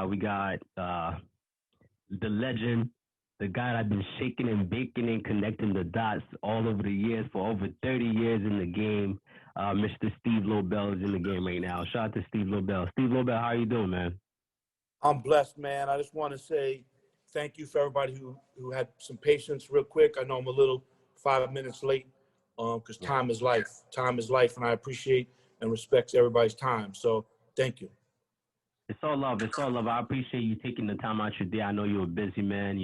We got the legend, the guy that's been shaking and baking and connecting the dots all over the years for over 30 years in the game. Mr. Steve Lobel is in the game right now. Shout out to Steve Lobel. Steve Lobel, how are you doing, man? I'm blessed, man. I just want to say thank you for everybody who had some patience real quick. I know I'm a little 5 minutes late because time is life. Time is life, and I appreciate and respect everybody's time. So thank you. It's all love. It's all love. I appreciate you taking the time out your day. I know you're a busy man,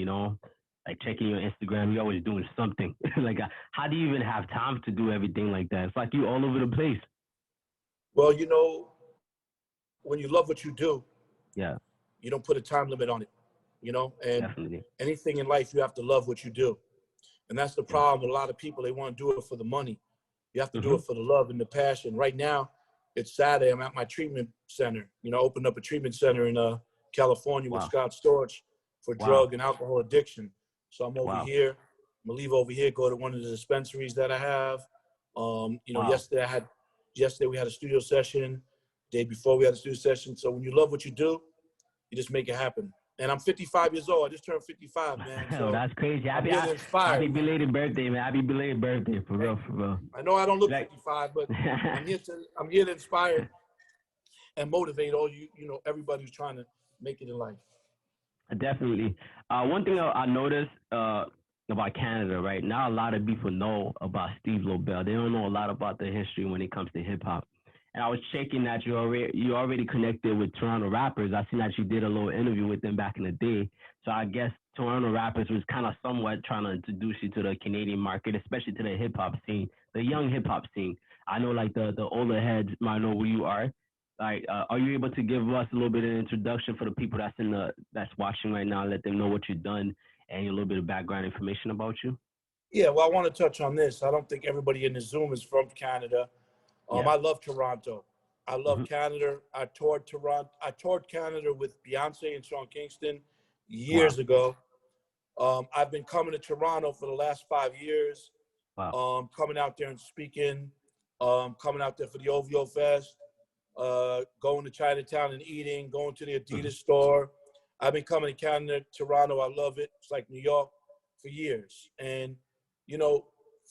like checking your Instagram. You're always doing something. Like, how do you even have time to do everything like that? It's like you all over the place. Well, when you love what you do, Yeah, you don't put a time limit on it, and definitely. anything in life, you have to love what you do. And that's the Yeah. problem with a lot of people. They want to do it for the money. You have to do Mm-hmm. it for the love and the passion. Right now, it's Saturday. I'm at my treatment center. Opened up a treatment center in California with Wow. Scott Storch for Wow. drug and alcohol addiction. So I'm over Wow. here. I'm gonna leave over here, go to one of the dispensaries that I have. Wow. Yesterday we had a studio session. Day before we had a studio session. So when you love what you do, you just make it happen. And I'm 55 years old. I just turned 55, man. Oh, So that's crazy. I'm Happy, getting happy inspired. belated birthday, man. Happy belated birthday, for Thank real, you. for real. I know I don't look Like, 55, but I'm here to inspire and motivate all everybody who's trying to make it in life. definitely. One thing I noticed about Canada, right? Not a lot of people know about Steve Lobel. They don't know a lot about the history when it comes to hip hop. And I was checking that you already connected with Toronto rappers. I seen that you did a little interview with them back in the day. So I guess Toronto rappers was kind of somewhat trying to introduce you to the Canadian market, especially to the hip hop scene, the young hip hop scene. I know like the older heads might know who you are. Like, are you able to give us a little bit of introduction for the people that's watching right now? Let them know what you've done and a little bit of background information about you. Yeah, well, I want to touch on this. I don't think everybody in the Zoom is from Canada. Yeah. I love Toronto. I love Hmm. Canada. I toured Toronto. I toured Canada with Beyonce and Sean Kingston Wow. years ago. I've been coming to Toronto for the last 5 years. Wow. Coming out there and speaking. Coming out there for the OVO Fest. Going to Chinatown and eating. Going to the Hmm. Adidas store. I've been coming to Canada, Toronto. I love it. It's like New York for years. And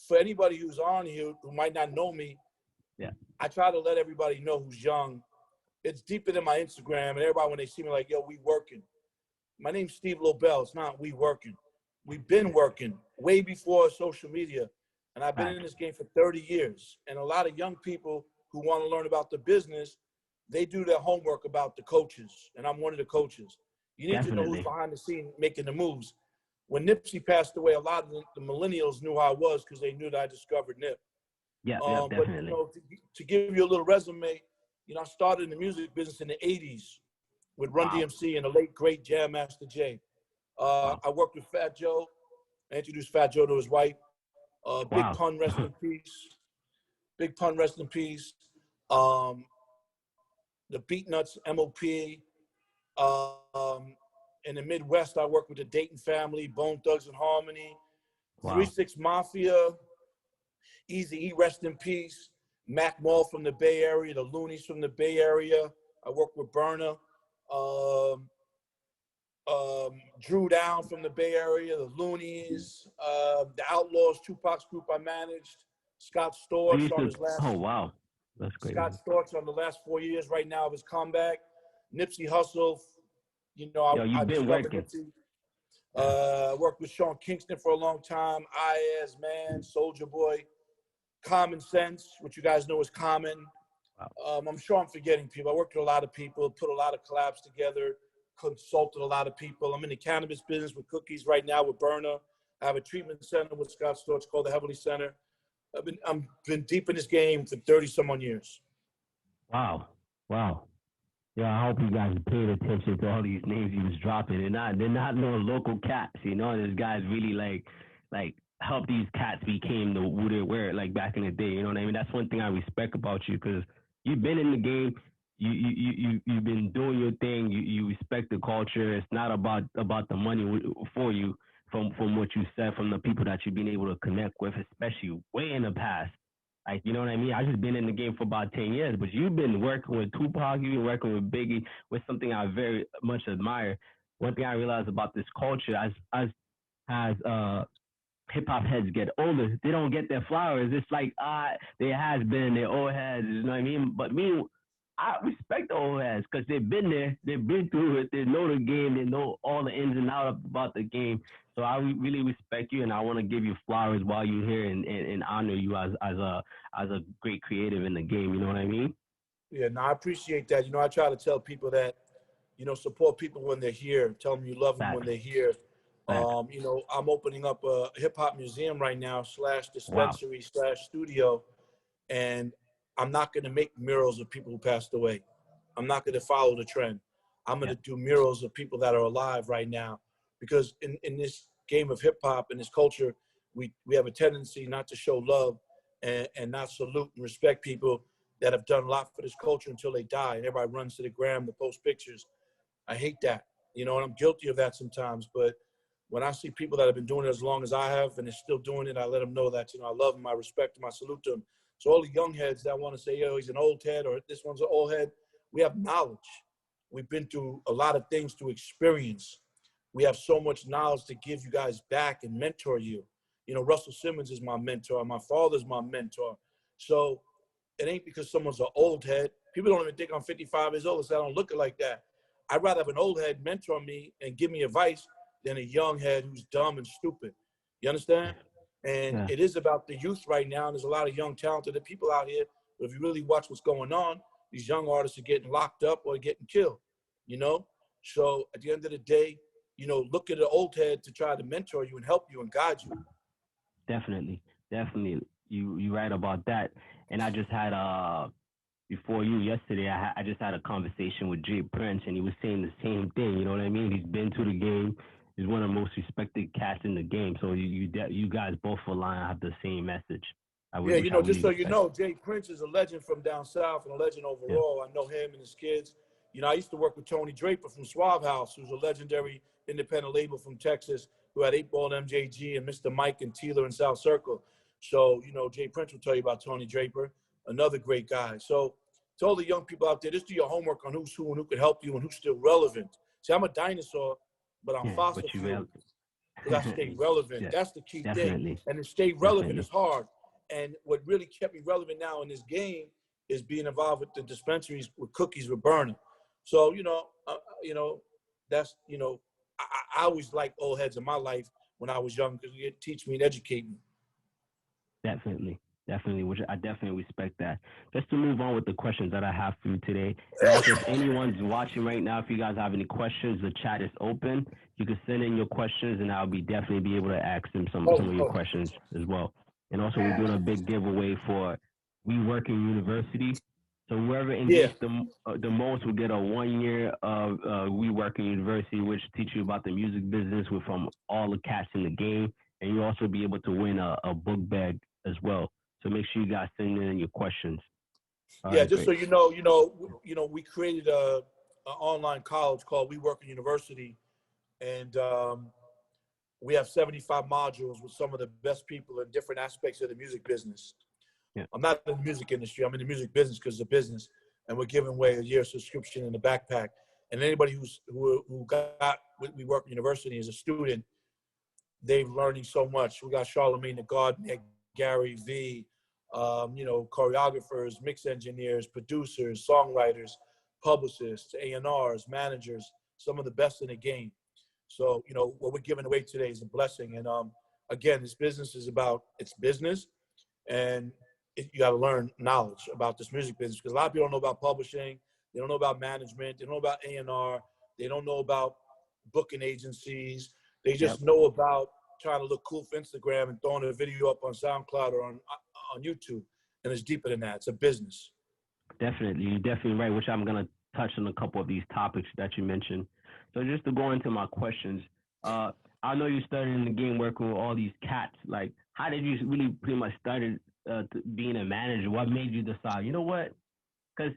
for anybody who's on here who might not know me, Yeah. I try to let everybody know who's young. It's deeper than my Instagram, and everybody when they see me like, yo, we working. My name's Steve Lobel. It's not we working. We've been working way before social media, and I've been in Facts. this game for 30 years. And a lot of young people who want to learn about the business, they do their homework about the coaches, and I'm one of the coaches. You need to know who's Definitely. behind the scene making the moves. When Nipsey passed away, a lot of the millennials knew how I was because they knew that I discovered Nip. Yeah. Yeah. But Definitely. to give you a little resume, I started in the music business in the '80s with Run Wow. DMC and the late great Jam Master Jay. Wow. I worked with Fat Joe. I introduced Fat Joe to his wife. Big Wow. Pun, rest in peace. Big Pun, rest in peace. Um, the Beatnuts, MOP. In the Midwest, I worked with the Dayton Family, Bone Thugs and Harmony, Three Wow. Six Mafia, Easy E, rest in peace. Mac Mall from the Bay Area, the Loonies from the Bay Area. I worked with Burner. Um, Drew Down from the Bay Area, the Loonies, the Outlaws, Tupac's group I managed. Scott Oh, you Storch used on to. his last Oh, wow. That's Scott crazy. Storch on the last 4 years right now of his comeback. Nipsey Hussle, Yo, I you've been discovered working. Nipsey. Yeah. Worked with Sean Kingston for a long time. IAS Man, Soldier Boy, Common Sense, which you guys know is Common. Wow. I'm sure I'm forgetting people. I worked with a lot of people, put a lot of collabs together, consulted a lot of people. I'm in the cannabis business with cookies right now with Burner. I have a treatment center with Scott Storch called the Heavenly Center. I'm been deep in this game for 30 some odd years. Wow. Wow. Yeah, I hope you guys paid attention to all these names he was dropping. They're not no local cats, These guys really like help these cats became the who they were like back in the day. You know what I mean? That's one thing I respect about you because you've been in the game. You've been doing your thing. You respect the culture. It's not about the money for you. From what you said, from the people that you've been able to connect with, especially way in the past. Like, you know what I mean? I just been in the game for about 10 years, but you've been working with Tupac, you've been working with Biggie, with something I very much admire. One thing I realized about this culture, as hip hop heads get older, they don't get their flowers. It's like they has been their old heads, you know what I mean? But me, I respect the old heads because they've been there, they've been through it, they know the game, they know all the ins and outs about the game. So I really respect you, and I want to give you flowers while you're here and honor you as a great creative in the game. You know what I mean? Yeah, no, I appreciate that. I try to tell people that, support people when they're here. Tell them you love them when Facts, they're here. facts. I'm opening up a hip hop museum right now, slash Wow. dispensary, slash studio. And I'm not going to make murals of people who passed away. I'm not going to follow the trend. I'm going Yeah, to do murals of people that are alive right now. Because in this game of hip hop and this culture, we have a tendency not to show love and not salute and respect people that have done a lot for this culture until they die. And everybody runs to the gram to post pictures. I hate that, and I'm guilty of that sometimes. But when I see people that have been doing it as long as I have and they're still doing it, I let them know that, I love them, I respect them, I salute them. So all the young heads that want to say, he's an old head or this one's an old head, we have knowledge. We've been through a lot of things to experience. We have so much knowledge to give you guys back and mentor you. Russell Simmons is my mentor. My father's my mentor. So it ain't because someone's an old head. People don't even think I'm 55 years old, so I don't look like that. I'd rather have an old head mentor me and give me advice than a young head who's dumb and stupid. You understand? And yeah, it is about the youth right now. And there's a lot of young, talented people out here. But if you really watch what's going on, these young artists are getting locked up or getting killed, you know? So at the end of the day, look at an old head to try to mentor you and help you and guide you. definitely, definitely. You right about that. And I just had before you yesterday, I just had a conversation with Jay Prince, and he was saying the same thing. You know what I mean? He's been to the game. He's one of the most respected cats in the game. So you guys both align, have the same message. Yeah, Which I just really so you respect. know, Jay Prince is a legend from down south and a legend Yeah, overall. I know him and his kids. I used to work with Tony Draper from Suave House, who's a legendary independent label from Texas, who had 8 Ball MJG and Mr. Mike and Teeler in South Circle. So, Jay Prince will tell you about Tony Draper, another great guy. So, to all the young people out there, just do your homework on who's who and who can help you and who's still relevant. See, I'm a dinosaur, but I'm yeah. But fossil you fuel real, because I stay relevant. yeah, That's the key thing. definitely, And to stay relevant definitely. is hard. And what really kept me relevant now in this game is being involved with the dispensaries with cookies with Burner. So, that's, I always liked old heads in my life when I was young because it teach me and educate me. Definitely. Definitely, which I definitely respect that. Just to move on with the questions that I have for you today. And also, if anyone's watching right now, if you guys have any questions, the chat is open. You can send in your questions, and I'll definitely be able to ask them some of your questions as well. And also, we're doing a big giveaway for We Work in University. So whoever Yeah. engaged the most will get a 1 year of We Work in University, which teach you about the music business with from all the cats in the game. And you also be able to win a book bag as well. So make sure you guys send in your questions. All Yeah, right, just so great. you know, we created an online college called We Work in University, and we have 75 modules with some of the best people in different aspects of the music business. Yeah, I'm not in the music industry. I'm in the music business because it's a business, and we're giving away a year subscription in the backpack. And anybody who got We Work in University as a student, they're learning so much. We got Charlemagne the God, Gary V, choreographers, mix engineers, producers, songwriters, publicists, A&Rs, managers, some of the best in the game. So, what we're giving away today is a blessing. And again, this business is about it's business, and you got to learn knowledge about this music business because a lot of people don't know about publishing, they don't know about management, they don't know about A&R, they don't know about booking agencies. They yep, just know about trying to look cool for Instagram and throwing a video up on SoundCloud or on YouTube. And it's deeper than that. It's a business. definitely. You're definitely right, which I'm going to touch on a couple of these topics that you mentioned. So just to go into my questions, uh, I know you started in the game working with all these cats. Like, how did you really pretty much started being a manager? What made you decide, you know what? Because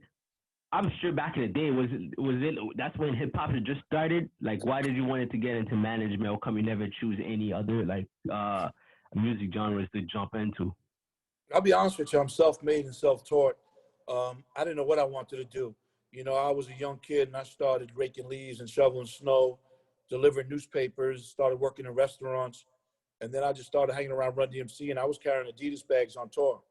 I'm sure back in the day, was it that's when hip hop had just started? Like, why did you want it to get into management? How come you never choose any other like music genres to jump into? I'll be honest with you, I'm self-made and self-taught. I didn't know what I wanted to do. You know, I was a young kid and I started raking leaves and shoveling snow, delivering newspapers, started working in restaurants. And then I just started hanging around Run DMC and I was carrying Adidas bags on tour,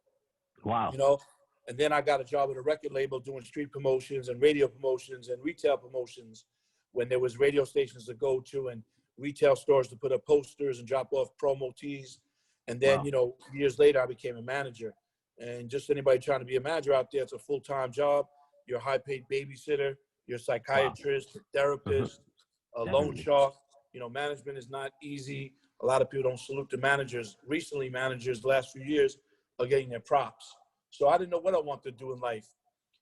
Wow. you know? And then I got a job at a record label doing street promotions and radio promotions and retail promotions when there was radio stations to go to and retail stores to put up posters and drop off promo tees. And then, Wow. you know, years later, I became a manager. And just anybody trying to be a manager out there, it's a full-time job. You're a high-paid babysitter. You're a Wow. psychiatrist, a therapist, a loan Definitely. shark. You know, management is not easy. A lot of people don't salute the managers. Recently, managers, the last few years, are getting their props. So I didn't know what I wanted to do in life.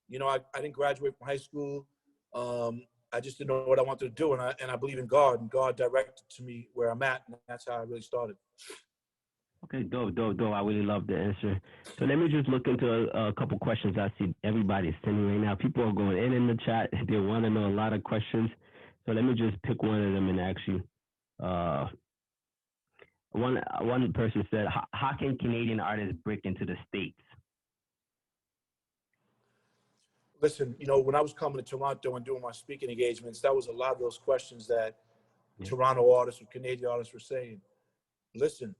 You know, I didn't graduate from high school. I just didn't know what I wanted to do. And I believe in God, and God directed to me where I'm at. And that's how I really started. Okay, dope. I really love the answer. So let me just look into a couple questions I see everybody's sending right now. People are going in the chat. They want to know a lot of questions. So let me just pick one of them and ask you. Uh, one person said, how can Canadian artists break into the States? Listen, you know, when I was coming to Toronto and doing my speaking engagements, that was a lot of those questions that Toronto artists or Canadian artists were saying. Listen,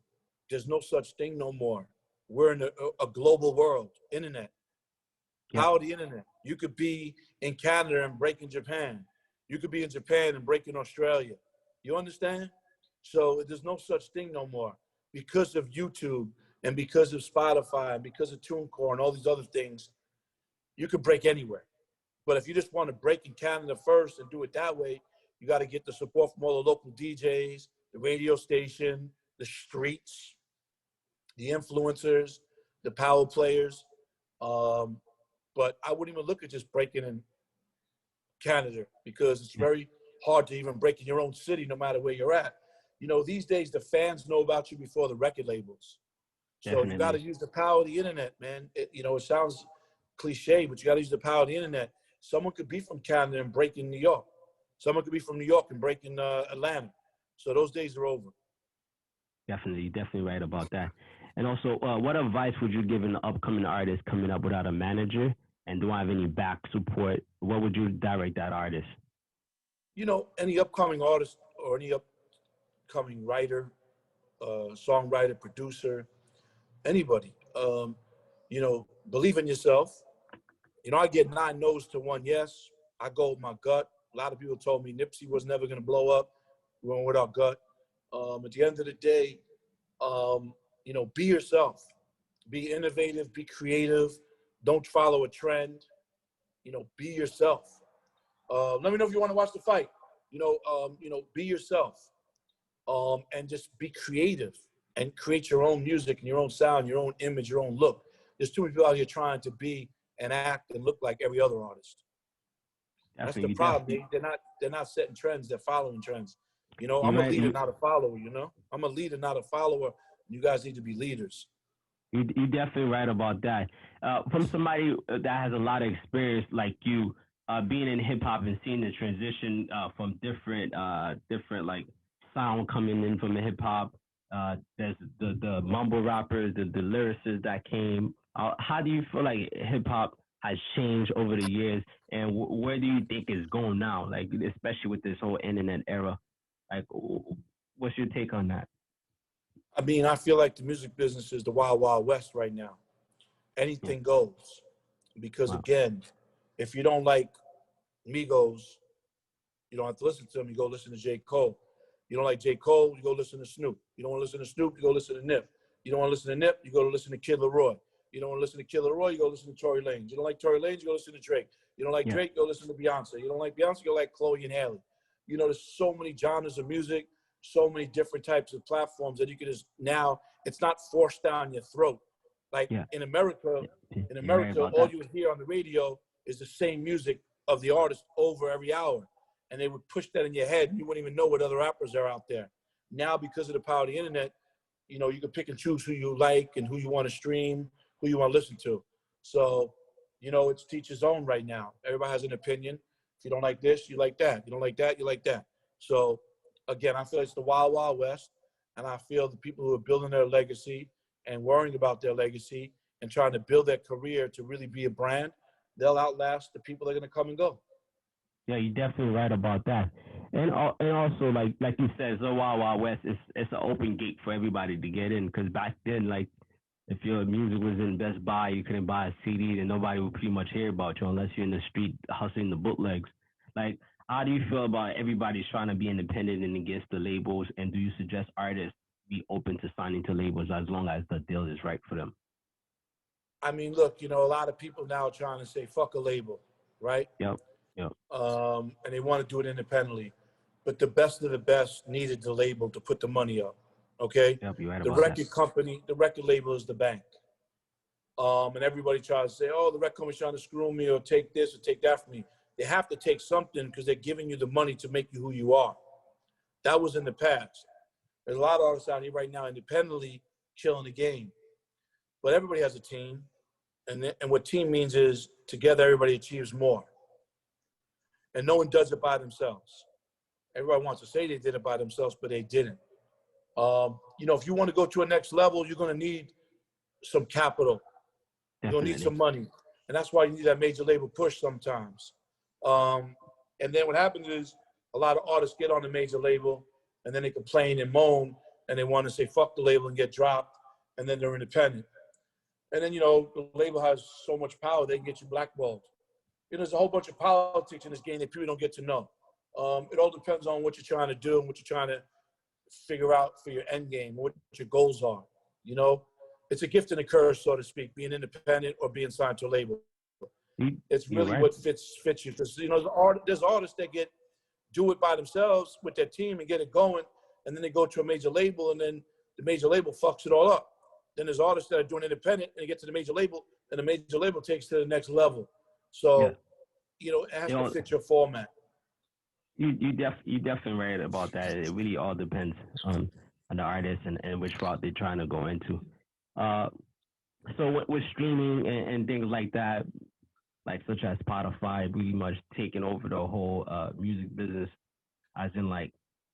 there's no such thing no more. We're in a global world, internet. Power of the internet. You could be in Canada and break in Japan. You could be in Japan and break in Australia. You understand? So there's no such thing no more. Because of YouTube and because of Spotify and because of TuneCore and all these other things, you could break anywhere. But if you just want to break in Canada first and do it that way, you got to get the support from all the local DJs, the radio station, the streets, the influencers, the power players. But I wouldn't even look at just breaking in Canada because it's very hard to even break in your own city, no matter where you're at. You know, these days the fans know about you before the record labels. So Definitely. you got to use the power of the internet, man. You know, it sounds cliche, but you got to use the power of the internet. Someone could be from Canada and break in New York. Someone could be from New York and break in Atlanta. So those days are over. Definitely right about that. And also, what advice would you give an upcoming artist coming up without a manager and don't have any back support? What would you direct that artist? You know, any upcoming artist or any upcoming writer, songwriter, producer, anybody, you know, believe in yourself. You know, I get 9 no's to 1 yes. I go with my gut. A lot of people told me Nipsey was never going to blow up. We went with our gut. At the end of the day, you know, be yourself. Be innovative. Be creative. Don't follow a trend. You know, be yourself. Let me know if you want to watch the fight. You know, be yourself. And just be creative and create your own music and your own sound, your own image, your own look. There's too many people out here trying to be and act and look like every other artist. That's the problem. They're not setting trends. They're following trends. You know, I'm a leader, not a follower. You know, I'm a leader, not a follower. You guys need to be leaders. You're definitely right about that. From somebody that has a lot of experience like you, being in hip hop and seeing the transition from different like sound coming in from the hip hop. There's the mumble rappers, the lyricists that came. How do you feel like hip hop has changed over the years, and where do you think it's going now? Like, especially with this whole internet era, like, what's your take on that? I mean, I feel like the music business is the wild, wild west right now. Anything goes. Because again, if you don't like Migos, you don't have to listen to them. You go listen to J. Cole. You don't like J. Cole, you go listen to Snoop. You don't want to listen to Snoop, you go listen to Nip. You don't want to listen to Nip, you go to listen to Kid Laroi. You don't want to listen to Kid Laroi, you go listen to Tory Lanez. You don't like Tory Lanez, you go listen to Drake. You don't like Drake, go listen to Beyonce. You don't like Beyonce, you go like Chloe and Halle. You know, there's so many genres of music, so many different types of platforms that you can just now, it's not forced down your throat. Like in America, all you would hear on the radio is the same music of the artist over every hour. And they would push that in your head and you wouldn't even know what other rappers are out there. Now, because of the power of the internet, you know, you can pick and choose who you like and who you want to stream, who you want to listen to. So, you know, it's teach his own right now. Everybody has an opinion. If you don't like this, you like that. You don't like that, you like that. So, again, I feel it's the wild, wild west. And I feel the people who are building their legacy and worrying about their legacy and trying to build their career to really be a brand, they'll outlast the people that are going to come and go. Yeah, you're definitely right about that. And also like you said, so Wild Wild West, it's an open gate for everybody to get in. Because back then, like if your music was in Best Buy, you couldn't buy a CD, then nobody would pretty much hear about you unless you're in the street hustling the bootlegs. Like, how do you feel about everybody's trying to be independent and against the labels? And do you suggest artists be open to signing to labels as long as the deal is right for them? I mean, look, a lot of people now are trying to say fuck a label, right? Yep. Yep. And they want to do it independently. But the best of the best needed the label to put the money up. Okay? Yep, you're right The about record that. company, the record label is the bank. And everybody tries to say, oh, the record company's trying to screw me or take this or take that from me. They have to take something because they're giving you the money to make you who you are. That was in the past. There's a lot of artists out here right now independently killing the game. But everybody has a team. And what team means is together everybody achieves more. And no one does it by themselves. Everybody wants to say they did it by themselves, but they didn't. If you want to go to a next level, you're going to need some capital. You're going to need some money. And that's why you need that major label push sometimes. And then what happens is a lot of artists get on the major label and then they complain and moan and they want to say, fuck the label and get dropped. And then they're independent. And then, the label has so much power, they can get you blackballed. There's a whole bunch of politics in this game that people don't get to know. It all depends on what you're trying to do and what you're trying to figure out for your end game, what your goals are. It's a gift and a curse, so to speak, being independent or being signed to a label. It's really right. what fits you. Because, there's artists that do it by themselves with their team and get it going, and then they go to a major label, and then the major label fucks it all up. Then there's artists that are doing independent, and they get to the major label, and the major label takes to the next level. So, it has to fit your format. You definitely right about that. It really all depends on the artist and which route they're trying to go into. So with streaming and things like that, like such as Spotify, pretty much taking over the whole music business, as in like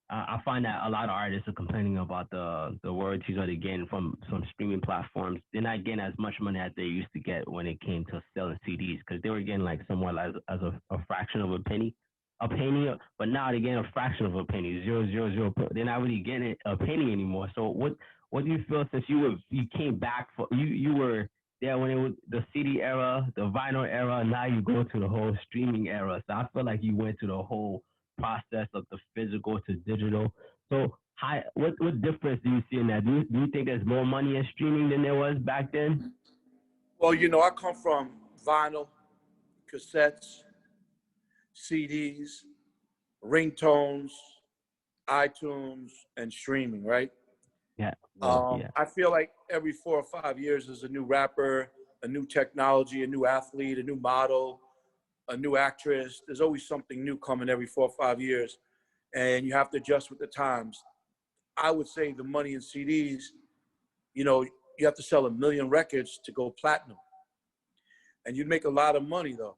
I find that a lot of artists are complaining about the royalties that they're getting from some streaming platforms. They're not getting as much money as they used to get when it came to selling CDs, because they were getting like somewhat as a fraction of a penny, but now they're getting a fraction of a penny, 0.000. They're not really getting a penny anymore. So what do you feel, since you came back for you were there when it was the CD era, the vinyl era, now you go to the whole streaming era. So I feel like you went to the whole process of the physical to digital. So what difference do you see in that? Do you think there's more money in streaming than there was back then? Well, I come from vinyl, cassettes, CDs, ringtones, iTunes, and streaming, right? Yeah. I feel like every 4 or 5 years there's a new rapper, a new technology, a new athlete, a new model, a new actress. There's always something new coming every 4 or 5 years, and you have to adjust with the times. I would say the money in CDs, you have to sell 1 million records to go platinum. And you'd make a lot of money though,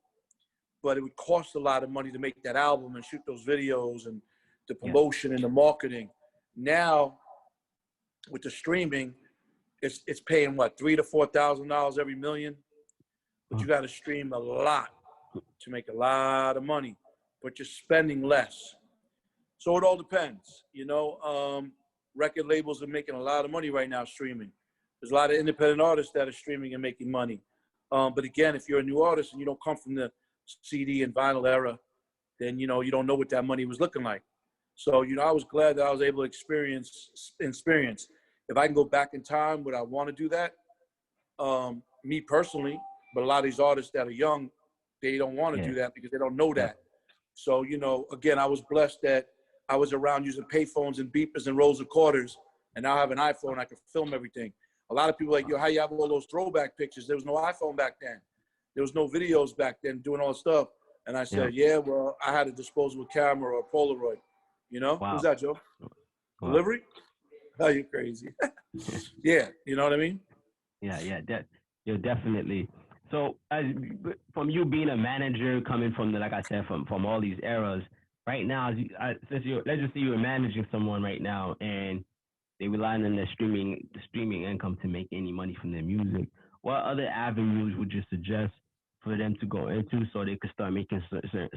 but it would cost a lot of money to make that album and shoot those videos and the promotion and the marketing. Now, with the streaming, it's paying what, $3,000 to $4,000 every million, but you got to stream a lot to make a lot of money, but you're spending less. So it all depends, record labels are making a lot of money right now streaming. There's a lot of independent artists that are streaming and making money. But again, if you're a new artist and you don't come from the CD and vinyl era, then, you don't know what that money was looking like. So, I was glad that I was able to experience. If I can go back in time, would I want to do that? Me personally, but a lot of these artists that are young, they don't want to do that because they don't know that. So, again, I was blessed that I was around using payphones and beepers and rolls of quarters, and now I have an iPhone. I can film everything. A lot of people are like, yo, how you have all those throwback pictures? There was no iPhone back then. There was no videos back then doing all the stuff. And I said, well, I had a disposable camera or a Polaroid. Wow. Who's that, Joe? Wow. Delivery? Oh, you're crazy. Yeah, you know what I mean? Yeah, you're definitely. So, from you being a manager, coming from like I said, from all these eras, right now, let's just say you're managing someone right now, and they rely on the streaming income to make any money from their music. what other avenues would you suggest for them to go into so they could start making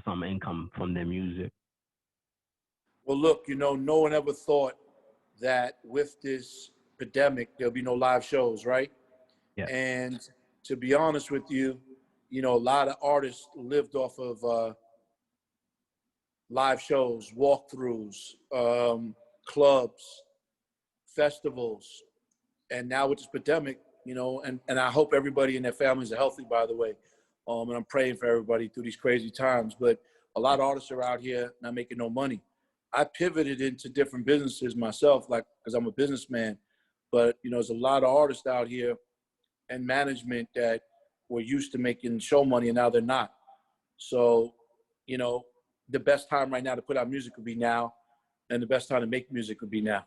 some income from their music? Well, look, you know, no one ever thought that with this pandemic there'll be no live shows, right? Yeah. And to be honest with you, you know, a lot of artists lived off of live shows, walkthroughs, clubs, festivals, and now with this pandemic, you know, and I hope everybody and their families are healthy, by the way. And I'm praying for everybody through these crazy times. But a lot of artists are out here not making no money. I pivoted into different businesses myself, like because I'm a businessman. But you know, there's a lot of artists out here and management that were used to making show money and now they're not. So, you know, the best time right now to put out music would be now, and the best time to make music would be now.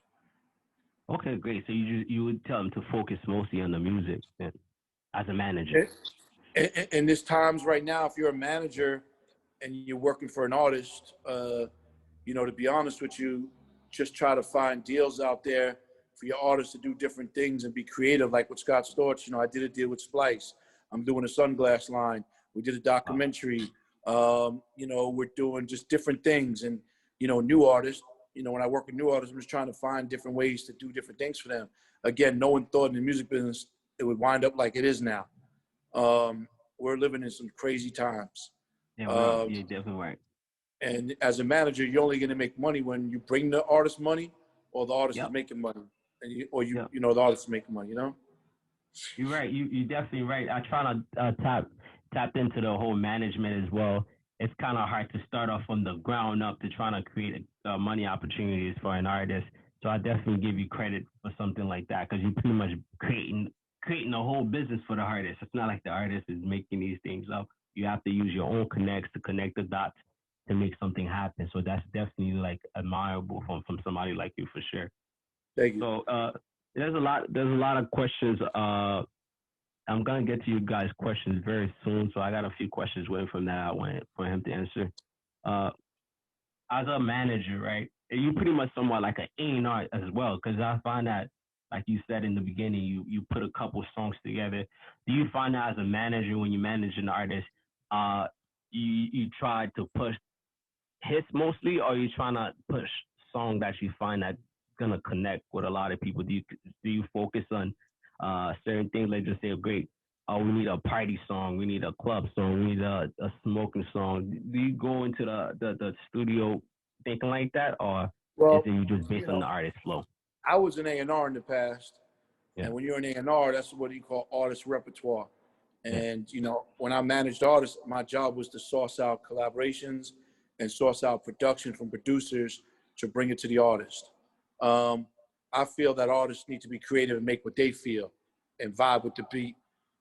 Okay, great. So you would tell them to focus mostly on the music then, as a manager. And there's times right now, if you're a manager and you're working for an artist, you know, to be honest with you, just try to find deals out there for your artists to do different things and be creative. Like with Scott Storch, you know, I did a deal with Splice. I'm doing a sunglass line. We did a documentary. You know, we're doing just different things. And, you know, new artists, you know, when I work with new artists, I'm just trying to find different ways to do different things for them. Again, no one thought in the music business it would wind up like it is now. We're living in some crazy times. Yeah, we are. Um, You're definitely right. and as a manager, you're only going to make money when you bring the artist money, or the artist is Yep. making money, and you Yep. you know the artist is making money. You know. You're right. You definitely right. I try to tap into the whole management as well. It's kind of hard to start off from the ground up to trying to create money opportunities for an artist. So I definitely give you credit for something like that because you're pretty much creating a whole business for the artist. It's not like the artist is making these things up. You have to use your own connects to connect the dots to make something happen. So that's definitely like admirable from somebody like you for sure. Thank you. So there's a lot of questions. I'm gonna get to you guys' questions very soon. So I got a few questions waiting from that I wanted for him to answer. Uh, as a manager, right? You pretty much somewhat like an A&R as well, because I find that, like you said in the beginning, you put a couple songs together. Do you find that as a manager when you manage an artist, uh, you try to push hits mostly, or you trying to push song that you find that gonna connect with a lot of people? Do you focus on certain things like just say, great, oh, we need a party song, we need a club song, we need a smoking song? Do you go into the studio thinking like that, or is Well, it you just you based on know, the artist flow? I was an A&R in the past, Yeah, and when you're an A&R, that's what you call artist repertoire. yeah, And you know, when I managed artists, my job was to source out collaborations and source out production from producers to bring it to the artist. Um, I feel that artists need to be creative and make what they feel, and vibe with the beat,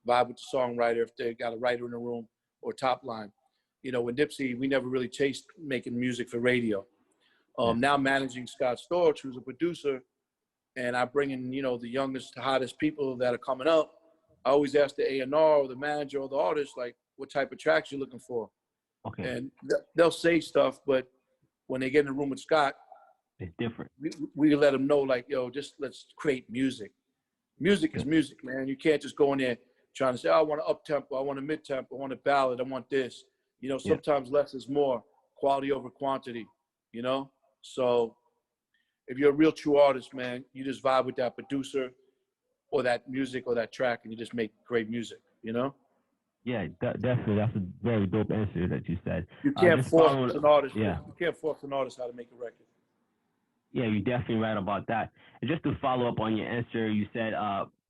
vibe with the songwriter if they got a writer in the room or top line. You know, with Nipsey, we never really chased making music for radio. yeah, Now managing Scott Storch, who's a producer, and I bring in, you know, the youngest, hottest people that are coming up. I always ask the A&R or the manager or the artist, like, what type of tracks you're looking for. okay, And they'll say stuff, but when they get in the room with Scott, it's different. we let them know, like, yo, just let's create music. Music Yeah, is music, man. You can't just go in there trying to say, oh, I want an up-tempo, I want a mid-tempo, I want a ballad, I want this. You know, yeah, sometimes less is more, quality over quantity, you know? So if you're a real true artist, man, you just vibe with that producer or that music or that track, and you just make great music, you know? yeah. Definitely, that's a very dope answer that you said. You can't Just force follow. an artist. Yeah. You can't force an artist how to make a record. Yeah, you're definitely right about that. And just to follow up on your answer, you said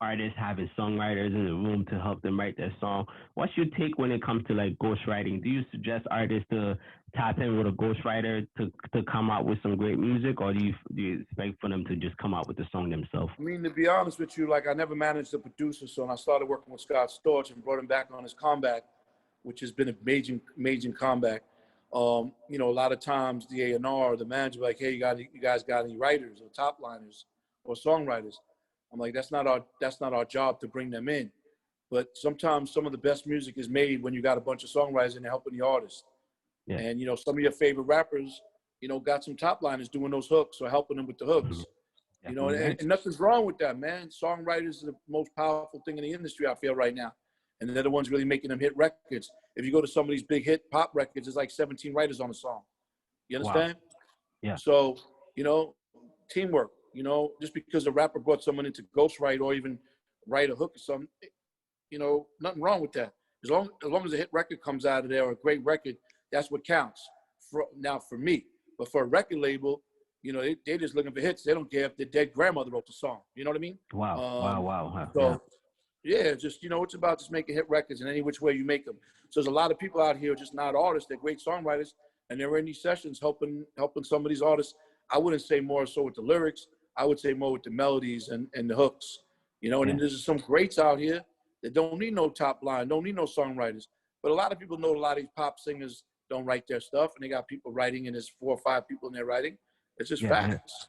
artists having songwriters in the room to help them write their song. What's your take when it comes to like ghostwriting? Do you suggest artists to tap in with a ghostwriter to come out with some great music, or do you expect for them to just come out with the song themselves? I mean, to be honest with you, like I never managed a producer, so when I started working with Scott Storch and brought him back on his comeback, which has been a major comeback. You know, a lot of times the A&R, the manager, like, hey, you guys got any writers or top liners or songwriters? I'm like, that's not our job to bring them in. But sometimes some of the best music is made when you got a bunch of songwriters and they're helping the artist. Yeah. And you know, some of your favorite rappers, you know, got some top liners doing those hooks or helping them with the Mhm. hooks. You know, Definitely right. and nothing's wrong with that, man. Songwriters are the most powerful thing in the industry, I feel, right now. And they're the ones really making them hit records. If you go to some of these big hit pop records, there's like 17 writers on a song. You Wow. understand? Yeah. So, you know, teamwork, you know, just because a rapper brought someone in to ghostwrite or even write a hook or something, you know, nothing wrong with that. As long as a hit record comes out of there or a great record, that's what counts. For me, but for a record label, you know, they're just looking for hits. They don't care if their dead grandmother wrote the song. You know what I mean? Wow. Wow. Wow. Huh. Yeah. So yeah, just, you know, it's about just making hit records in any which way you make them. So there's a lot of people out here just not artists. They're great songwriters, and they're in these sessions helping some of these artists. I wouldn't say more so with the lyrics. I would say more with the melodies and the hooks. You know, and then Yeah. there's some greats out here that don't need no top line, don't need no songwriters. But a lot of people know a lot of these pop singers don't write their stuff, and they got people writing, and there's 4 or 5 people in there writing. It's just Yeah. Yeah. facts.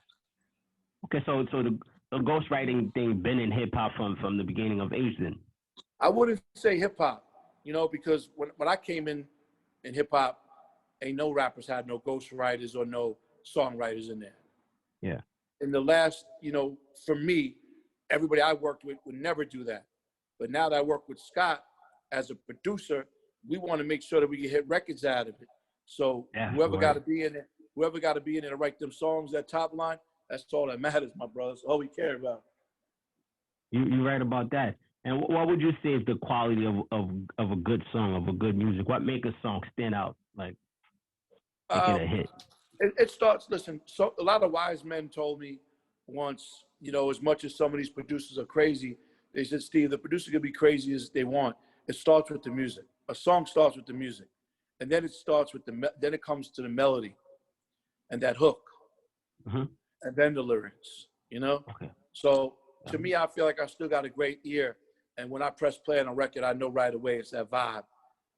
Okay. So the ghostwriting thing been in hip hop from the beginning of age then. I wouldn't say hip hop, you know, because when I came in hip hop, ain't no rappers had no ghostwriters or no songwriters in there. Yeah. In the last, you know, for me, everybody I worked with would never do that. But now that I work with Scott as a producer, we want to make sure that we can hit records out of it. So Yeah. whoever Right. got to be in it, to write them songs, that top line, that's all that matters, my brothers. All we care about. You're right about that. And what would you say is the quality of a good song, of a good music? What make a song stand out, like make it a Um, hit? it starts. Listen, so a lot of wise men told me once, you know, as much as some of these producers are crazy, they said, Steve, the producer can be crazy as they want. It starts with the music. A song starts with the music, and then it starts with then it comes to the melody and that hook, Mm-hmm. and then the lyrics. You know, Okay. so to me, I feel like I still got a great ear, and when I press play on a record, I know right away it's that vibe.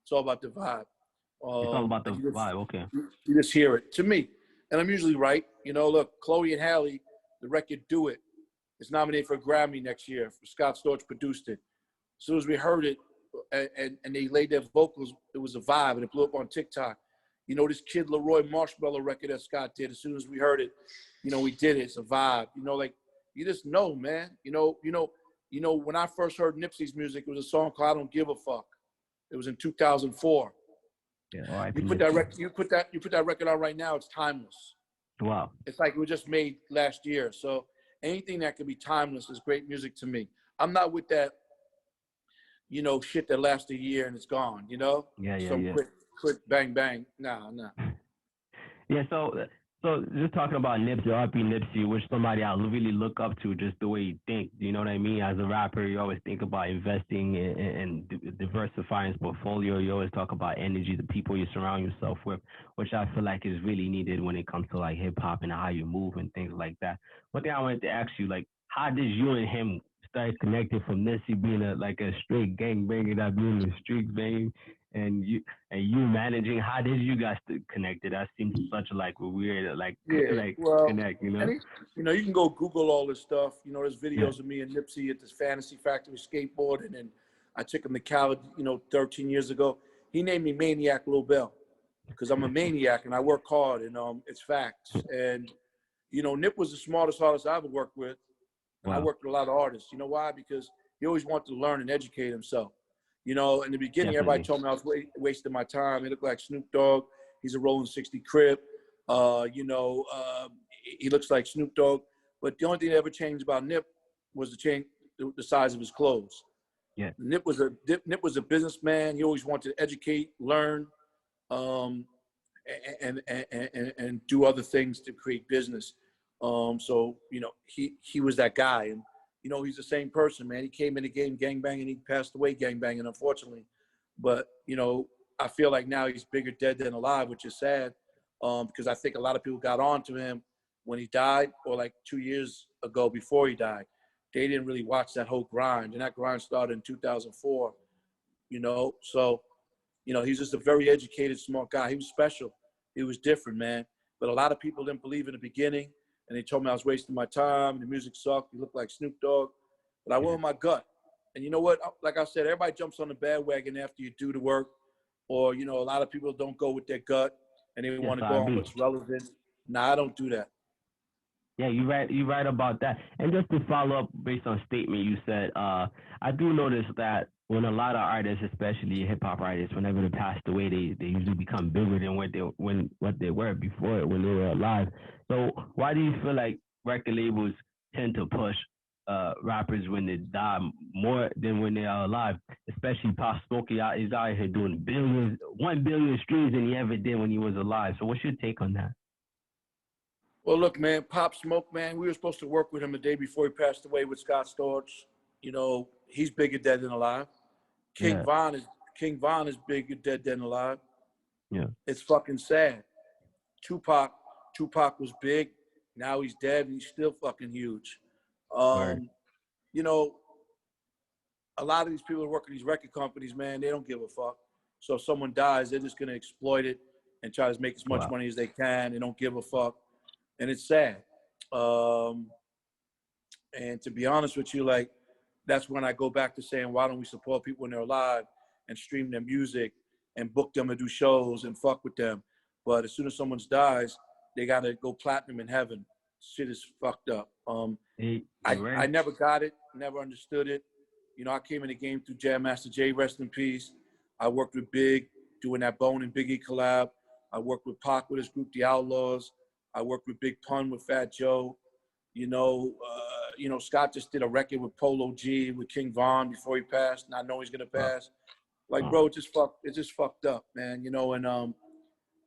It's all about the vibe. It's all about the And vibe. Okay. you just hear it to me, and I'm usually right. You know, look, Chloe and Halle, the record "Do It" is nominated for a Grammy next year. Scott Storch produced it. As soon as we heard it, and they laid their vocals, it was a vibe, and it blew up on TikTok. You know, this Kid Leroy Marshmallow record that Scott did. As soon as we heard it, you know, we did it. It's a vibe. You know, like you just know, man. You know. When I first heard Nipsey's music, it was a song called "I Don't Give a Fuck." It was in 2004. Yeah. All right. You put that record, you put that record on right now. It's timeless. Wow. It's like it was just made last year. So anything that can be timeless is great music to me. I'm not with that, you know, shit that lasts a year and it's gone. You know, Yeah. Yeah. some Yeah. quick, bang, bang. Nah. Yeah, so just talking about Nipsey, RP Nipsey, which somebody I really look up to, just the way he thinks. You know what I mean? As a rapper, you always think about investing and diversifying his portfolio. You always talk about energy, the people you surround yourself with, which I feel like is really needed when it comes to like hip hop and how you move and things like that. One thing I wanted to ask you, like, how did you and him start connecting from Nipsey being a straight gangbanger that be in the streets banging and you managing? How did you guys connect? That seems such like a weird Yeah. like Well, connect, you know? you know, you can go Google all this stuff. You know, there's Yeah. videos of me and Nipsey at this Fantasy Factory skateboarding, and I took him to Cali, you know, 13 years ago. He named me Maniac Lobel because I'm a maniac and I work hard, and it's facts. And you know, Nip was the smartest artist I ever worked with, and I Wow. worked with a lot of artists. You know why? Because he always wanted to learn and educate himself. You know, in the beginning, everybody Definitely. told me I was wasting my time. He looked like Snoop Dogg. He's a rolling 60 crib. You know, he looks like Snoop Dogg. But the only thing that ever changed about Nip was the size of his clothes. Yeah. Nip was a businessman. He always wanted to educate, learn, um, and do other things to create business. So you know, he was that guy, and you know, he's the same person, man. He came in the game gangbanging. He passed away gangbanging, unfortunately. But you know, I feel like now he's bigger dead than alive, which is sad, because I think a lot of people got on to him when he died, or like 2 years ago before he died. They didn't really watch that whole grind, and that grind started in 2004. You know, so you know, he's just a very educated, smart guy. He was special. He was different, man. But a lot of people didn't believe in the beginning, and they told me I was wasting my time. The music sucked. He looked like Snoop Dogg. But I went with my gut. And you know what? Like I said, everybody jumps on the bandwagon after you do the work. Or, you know, a lot of people don't go with their gut, and they Yes, want to I go on agree. what's relevant. Nah, I don't do that. Yeah, you're right. You're right about that. And just to follow up based on a statement you said, I do notice that when a lot of artists, especially hip hop artists, whenever they passed away, they usually become bigger than what they were before when they were alive. So why do you feel like record labels tend to push rappers when they die more than when they are alive? Especially Pop Smoke, he's out here doing billions, 1 billion streams than he ever did when he was alive. So what's your take on that? Well, look, man, Pop Smoke, man, we were supposed to work with him the day before he passed away with Scott Storch. You know, he's bigger dead than alive. King Yeah, Von is King Von is bigger dead than alive. yeah, It's fucking sad. Tupac, Tupac was big. Now he's dead and he's still fucking huge. word. Um, you know, a lot of these people who work in these record companies, man, they don't give a fuck. So if someone dies, they're just gonna exploit it and try to make as much Wow. money as they can. They don't give a fuck, and it's sad. Um, and to be honest with you, like that's when I go back to saying, why don't we support people when they're alive and stream their music and book them and do shows and fuck with them? But as soon as someone dies, they gotta go platinum in heaven. Shit is fucked up. Hey, I, you're I right. never got it, never understood it. You know, I came in the game through Jam Master Jay, rest in peace. I worked with Big, doing that Bone and Biggie collab. I worked with Pac with his group, The Outlaws. I worked with Big Pun with Fat Joe. Scott just did a record with Polo G with King Von before he passed, not knowing he's gonna Wow. pass. Like, Wow. bro, it just fucked up, man. You know, and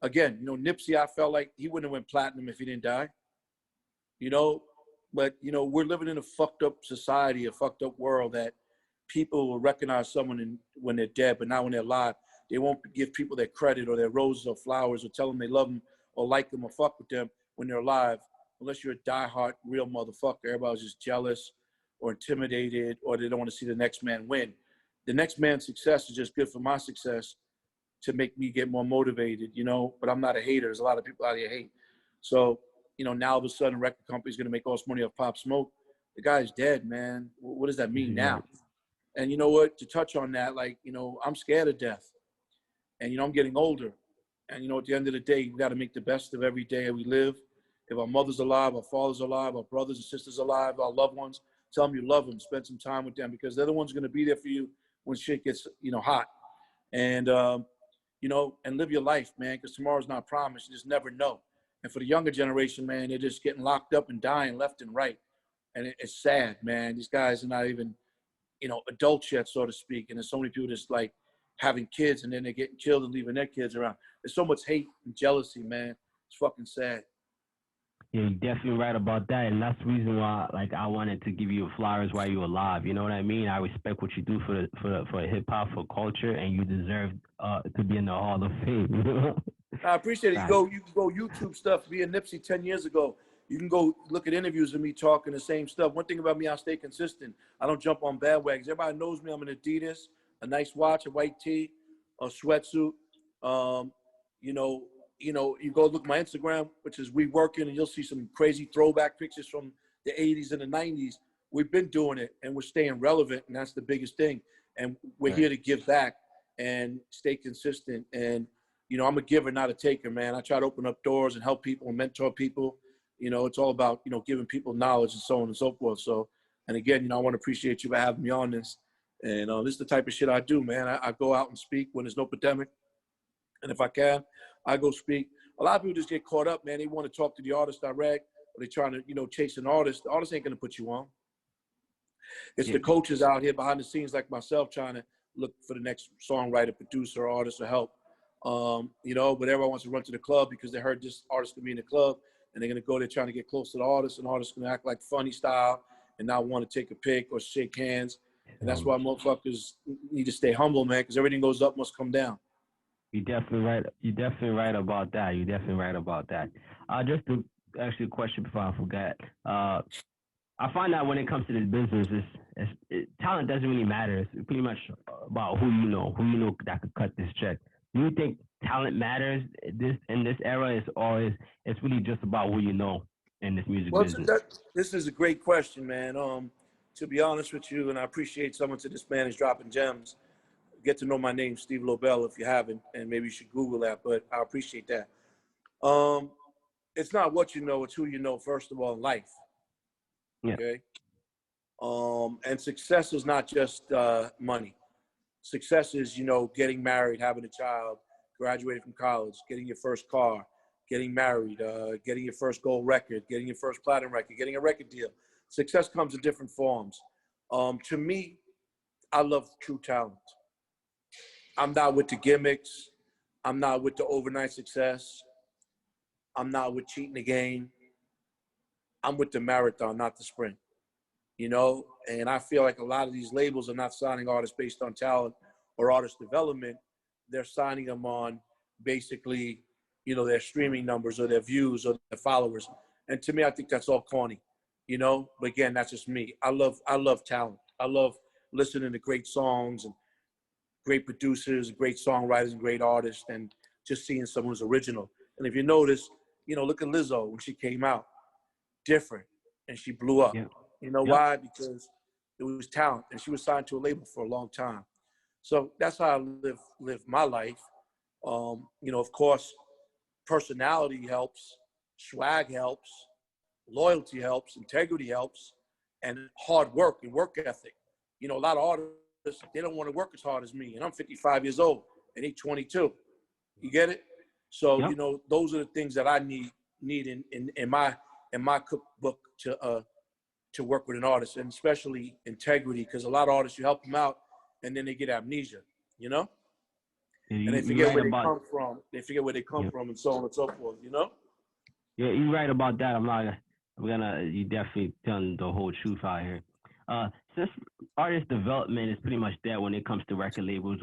again, you know, Nipsey, I felt like he wouldn't have went platinum if he didn't die. You know, but you know, we're living in a fucked up society, a fucked up world that people will recognize someone when they're dead, but not when they're alive. They won't give people their credit or their roses or flowers or tell them they love them or like them or fuck with them when they're alive, unless you're a diehard real motherfucker. Everybody's just jealous or intimidated or they don't want to see the next man win. The next man's success is just good for my success to make me get more motivated, you know. But I'm not a hater. There's a lot of people out here hate. So, you know, now all of a sudden, a record company's gonna make all this money off Pop Smoke. The guy's dead, man. What does that mean You're now? right. And you know what? To touch on that, like, you know, I'm scared of death, and you know, I'm getting older. And you know, at the end of the day, we got to make the best of every day we live. If our mother's alive, our father's alive, our brothers and sisters alive, our loved ones, tell them you love them. Spend some time with them because they're the ones going to be there for you when shit gets, you know, hot. And you know, and live your life, man, because tomorrow's not promised. You just never know. And for the younger generation, man, they're just getting locked up and dying left and right. And it's sad, man. These guys are not even, you know, adults yet, so to speak. And there's so many people just like having kids and then they're getting killed and leaving their kids around. There's so much hate and jealousy, man. It's fucking sad. Yeah, you're definitely right about that, and that's the reason why, like, I wanted to give you flowers while you're alive. You know what I mean? I respect what you do for hip hop, for culture, and you deserve to be in the Hall of Fame. You know? I appreciate it. Right. You can go YouTube stuff. Me and Nipsey 10 years ago. You can go look at interviews of me talking the same stuff. One thing about me, I stay consistent. I don't jump on bandwagons. Everybody knows me. I'm an Adidas, a nice watch, a white tee, a sweatsuit. Um, you know, you go look at my Instagram, which is we working, and you'll see some crazy throwback pictures from the 80s and the 90s. We've been doing it, and we're staying relevant, and that's the biggest thing. And we're Right. here to give back and stay consistent. And you know, I'm a giver, not a taker, man. I try to open up doors and help people and mentor people. You know, it's all about, you know, giving people knowledge and so on and so forth. So, and again, you know, I want to appreciate you for having me on this. And this is the type of shit I do, man. I go out and speak when there's no pandemic. And if I can, I go speak. A lot of people just get caught up, man. They want to talk to the artist direct, or they're trying to, you know, chase an artist. The artist ain't going to put you on. It's Yeah. the coaches out here behind the scenes like myself trying to look for the next songwriter, producer, artist, or help. You know, but everyone wants to run to the club because they heard this artist could be in the club, and they're gonna go there trying to get close to the artist, and the artist gonna act like funny style and not want to take a pic or shake hands. And that's why motherfuckers need to stay humble, man, because everything goes up must come down. You're definitely right. You're definitely right about that. You're definitely right about that. Just to ask you a question before I forget. I find that when it comes to this business, talent doesn't really matter. It's pretty much about who you know that could cut this check. Do you think talent matters this in this era? Is always it's really just about who you know in this music Well, business? this is a great question, man. To be honest with you, and I appreciate someone to this man is dropping gems. Get to know my name, Steve Lobel, if you haven't, and maybe you should Google that. But I appreciate that. Um, it's not what you know, it's who you know, first of all, in life. Yeah. Okay. And success is not just money. Success is, you know, getting married, having a child, graduating from college, getting your first car, getting married, getting your first gold record, getting your first platinum record, getting a record deal. Success comes in different forms. To me, I love true talent. I'm not with the gimmicks. I'm not with the overnight success. I'm not with cheating the game. I'm with the marathon, not the sprint. You know, and I feel like a lot of these labels are not signing artists based on talent or artist development. They're signing them on basically, you know, their streaming numbers or their views or their followers. And to me, I think that's all corny, you know. But again, that's just me. I love talent. I love listening to great songs and great producers, great songwriters, and great artists, and just seeing someone who's original. And if you notice, you know, look at Lizzo when she came out, different, and she blew up. Yeah. You know why? Because it was talent, and she was signed to a label for a long time. So that's how I live my life. You know, of course, personality helps, swag helps, loyalty helps, integrity helps, and hard work and work ethic. You know, a lot of artists, they don't want to work as hard as me, and I'm 55 years old, and he's 22. You get it? So, Yep. you know, those are the things that I need in my cookbook to work with an artist, and especially integrity, because a lot of artists, you help them out and then they get amnesia, you know? Yeah, And they you're forget right where they about. come from. They forget where they come Yeah. from and so on and so forth, you know? Yeah, you're right about that. You definitely telling the whole truth out here. Since artist development is pretty much dead when it comes to record labels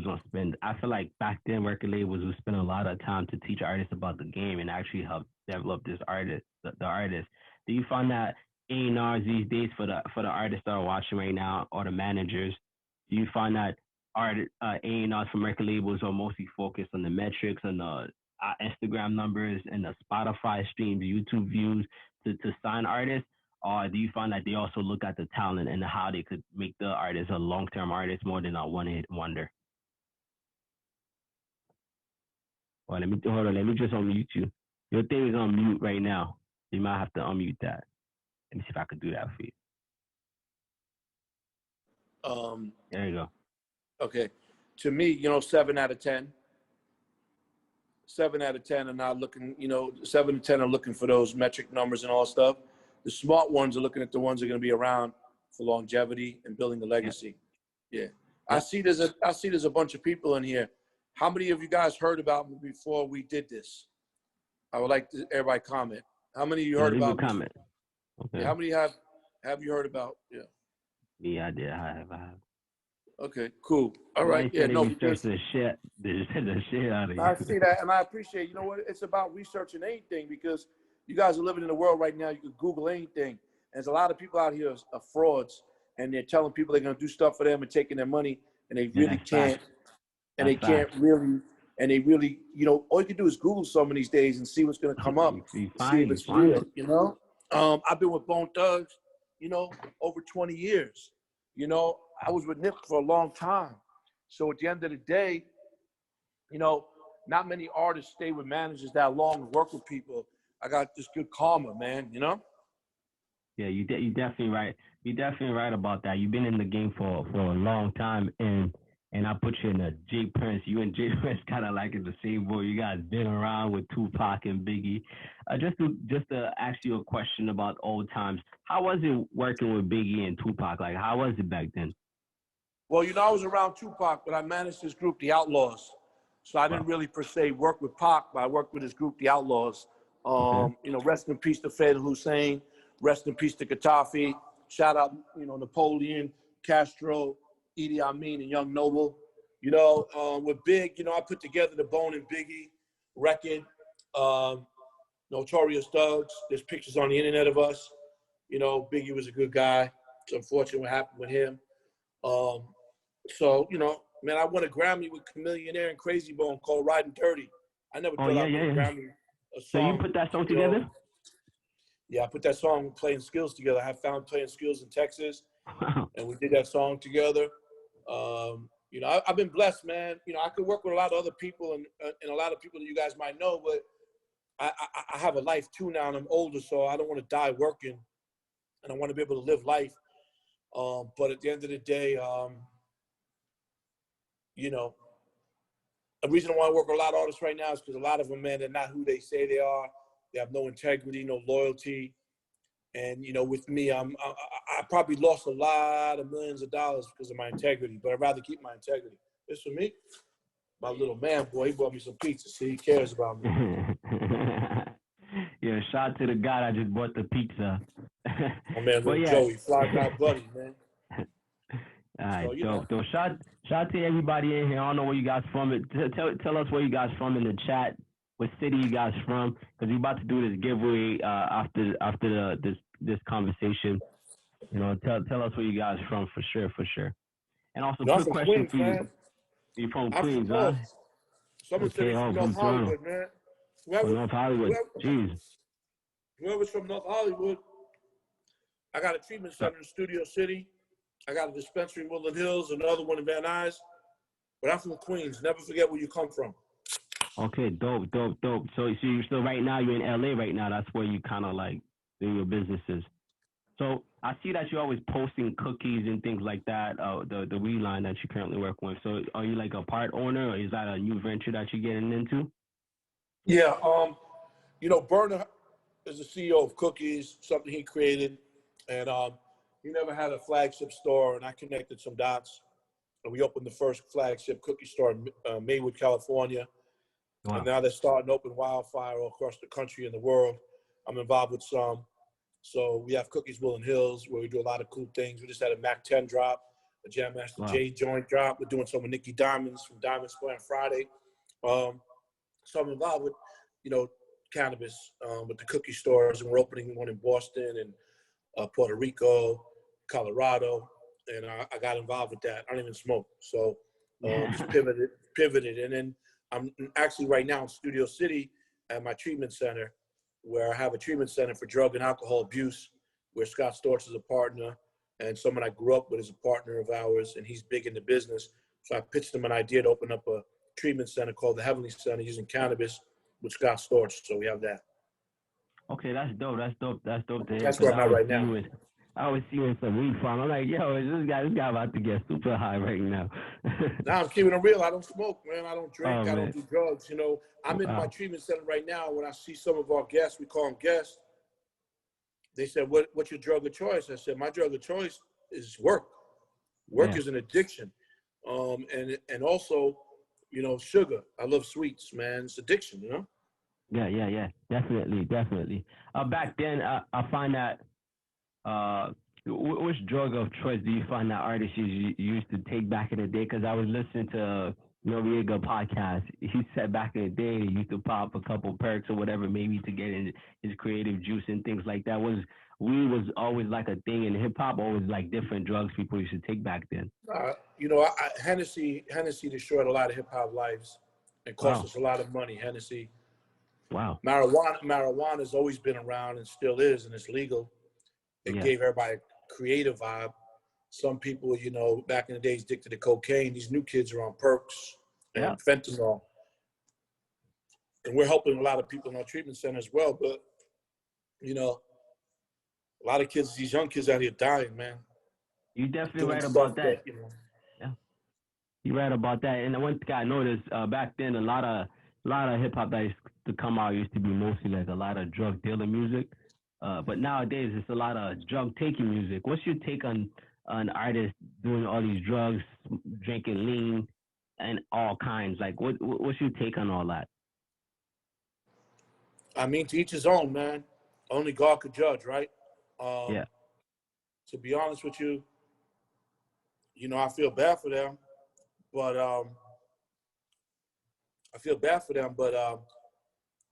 don't spend. I feel like back then record labels would spend a lot of time to teach artists about the game and actually help develop the artist. Do you find that A&Rs these days for the artists that are watching right now or the managers, do you find that A&Rs from record labels are mostly focused on the metrics and the Instagram numbers and the Spotify streams, YouTube views to sign artists? Or do you find that they also look at the talent and how they could make the artist a long-term artist more than a one-hit wonder? Well, hold on. Let me just unmute you. Your thing is on mute right now. You might have to unmute that. Let me see if I could do that for you. There you go. Okay. To me, you know, 7 out of 10. 7 out of 10 are not looking, you know, 7 to 10 are looking for those metric numbers and all stuff. The smart ones are looking at the ones that are going to be around for longevity and building a legacy. Yeah. I see there's a bunch of people in here. How many of you guys heard about me before we did this? I would like everybody comment. How many of you heard about me? Comment. Okay. Yeah, how many have you heard about? Yeah. Yeah, I did. I have. Okay, cool. All right. Yeah, no, because the shit out of you. I see that, and I appreciate. You know what? It's about researching anything, because you guys are living in a world right now. You can Google anything, and there's a lot of people out here are frauds, and they're telling people they're gonna do stuff for them and taking their money, and they really can't. And they can't really, and they really, you know, all you can do is Google some of these days and see what's gonna come up, see if it's real. You know, I've been with Bone Thugs, you know, over 20 years. You know, I was with Nip for a long time. So at the end of the day, you know, not many artists stay with managers that long and work with people. I got this good karma, man, you know? Yeah, you definitely right. You're definitely right about that. You've been in the game for a long time, and I put you in a J Prince. You and J Prince kind of like in the same boat. You guys been around with Tupac and Biggie. Just to ask you a question about old times. How was it working with Biggie and Tupac? Like, how was it back then? Well, you know, I was around Tupac, but I managed his group, the Outlaws. So I didn't really per se work with Pac, but I worked with his group, the Outlaws. You know, rest in peace to Fred Hussein. Rest in peace to Gaddafi. Shout out, you know, Napoleon, Castro, Idi Amin, and Young Noble. You know, with Big, you know, I put together the Bone and Biggie record. Notorious Thugs. There's pictures on the internet of us. You know, Biggie was a good guy. It's unfortunate what happened with him. So, you know, man, I won a Grammy with Chameleonaire and Crazy Bone called Riding Dirty. I never thought I'd win a Grammy. So you put that song together? Know, yeah, I put that song Playing Skills together. I found Playing Skills in Texas, and we did that song together. You know, I've been blessed, man. You know, I could work with a lot of other people and a lot of people that you guys might know, but I have a life too now, and I'm older, so I don't want to die working, and I want to be able to live life. But at the end of the day, you know, the reason I want to work with a lot of artists right now is because a lot of them, man, they're not who they say they are. They have no integrity, no loyalty. And, you know, with me, I probably lost a lot of millions of dollars because of my integrity, but I'd rather keep my integrity. This for me, my little man, boy, he bought me some pizza. See, he cares about me. Yeah, shout out to the guy that just bought the pizza. My man, little Joey, fly guy buddy, man. All right, So, dope. Shout out to everybody in here. I don't know where you guys from. Tell us where you guys from in the chat. What city you guys from? Because we about to do this giveaway after this conversation. You know, tell us where you guys from for sure. And also, I'm quick from question Queens, for you. man. You from I'm Queens, from huh? North. Someone said he's from from North Toronto. Hollywood, man. From North Hollywood. Jeez. Whoever's from North Hollywood, I got a treatment center in Studio City. I got a dispensary in Woodland Hills, another one in Van Nuys. But I'm from Queens. Never forget where you come from. Okay, dope. So you still right now you're in LA right now. That's where you kind of like do your businesses. So I see that you're always posting cookies and things like that. The weed line that you currently work with. So are you like a part owner, or is that a new venture that you're getting into? Yeah. You know, Burner is the CEO of Cookies, something he created, and he never had a flagship store, and I connected some dots, and we opened the first flagship cookie store in Maywood, California. Wow. And now they're starting to open Wildfire all across the country and the world. I'm involved with some. So we have Cookies Woodland Hills, where we do a lot of cool things. We just had a Mac 10 drop, a Jam Master J joint drop. We're doing some with Nikki Diamonds from Diamond Square on Friday. So I'm involved with, you know, cannabis with the cookie stores, and we're opening one in Boston and Puerto Rico, Colorado, and I got involved with that. I don't even smoke, so just pivoted, and then I'm actually right now in Studio City at my treatment center, where I have a treatment center for drug and alcohol abuse, where Scott Storch is a partner, and someone I grew up with is a partner of ours, and he's big in the business. So I pitched him an idea to open up a treatment center called the Heavenly Center using cannabis with Scott Storch. So we have that. Okay, that's dope. That's dope to hear. That's where I'm at right now. I always see you in some weed farm. I'm like, yo, this guy about to get super high right now. Now I'm keeping it real. I don't smoke, man. I don't drink. I don't do drugs. You know, I'm in my treatment center right now. When I see some of our guests, we call them guests. They said, what's your drug of choice? I said, my drug of choice is work. Work is an addiction. And also, you know, sugar. I love sweets, man. It's addiction, you know? Yeah. Definitely. Back then, I find that, which drug of choice do you find that artists used to take back in the day? Because I was listening to Noriega podcast. He said back in the day he used to pop a couple perks or whatever, maybe to get in his creative juice and things like that. Weed was always like a thing in hip hop, always like different drugs people used to take back then. You know, Hennessy destroyed a lot of hip hop lives and cost us a lot of money. Hennessy. Wow. Marijuana has always been around and still is, and it's legal. It gave everybody a creative vibe. Some people, you know, back in the days addicted to cocaine. These new kids are on perks and fentanyl. And we're helping a lot of people in our treatment center as well. But, you know, a lot of kids, these young kids out here dying, man. You definitely right about that. You know. Yeah. You're right about that. And the one thing I noticed back then, a lot of hip hop that used to come out used to be mostly like a lot of drug dealer music. But nowadays it's a lot of drug taking music. What's your take on artists doing all these drugs, drinking lean, and all kinds? Like, what's your take on all that? I mean, to each his own, man. Only God could judge, right? To be honest with you, you know, I feel bad for them, but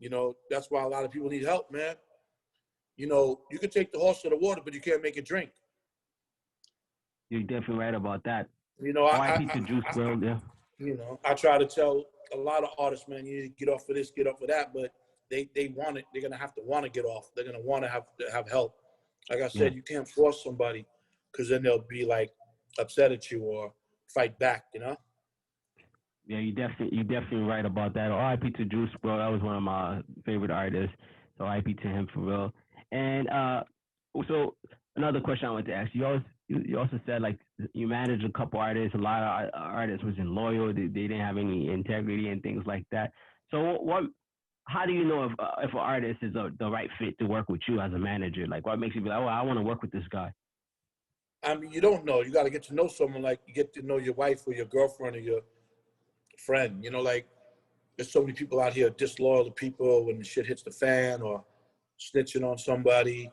you know, that's why a lot of people need help, man. You know, you can take the horse to the water, but you can't make it drink. You're definitely right about that. You know, You know, I try to tell a lot of artists, man, you need to get off of this, get off of that, but they want it. They're gonna have to want to get off. They're gonna want to have help. Like I said, you can't force somebody, because then they'll be like upset at you or fight back. You know. Yeah, you definitely right about that. R.I.P. to Juice, bro. That was one of my favorite artists. So R.I.P. to him for real. And so another question I want to ask you also said like you managed a couple artists. A lot of artists wasn't loyal. They didn't have any integrity and things like that. So what? How do you know if an artist is the right fit to work with you as a manager? Like, what makes you be like, oh, I want to work with this guy? I mean, you don't know. You got to get to know someone like you get to know your wife or your girlfriend or your friend. You know, like there's so many people out here disloyal to people when the shit hits the fan or snitching on somebody,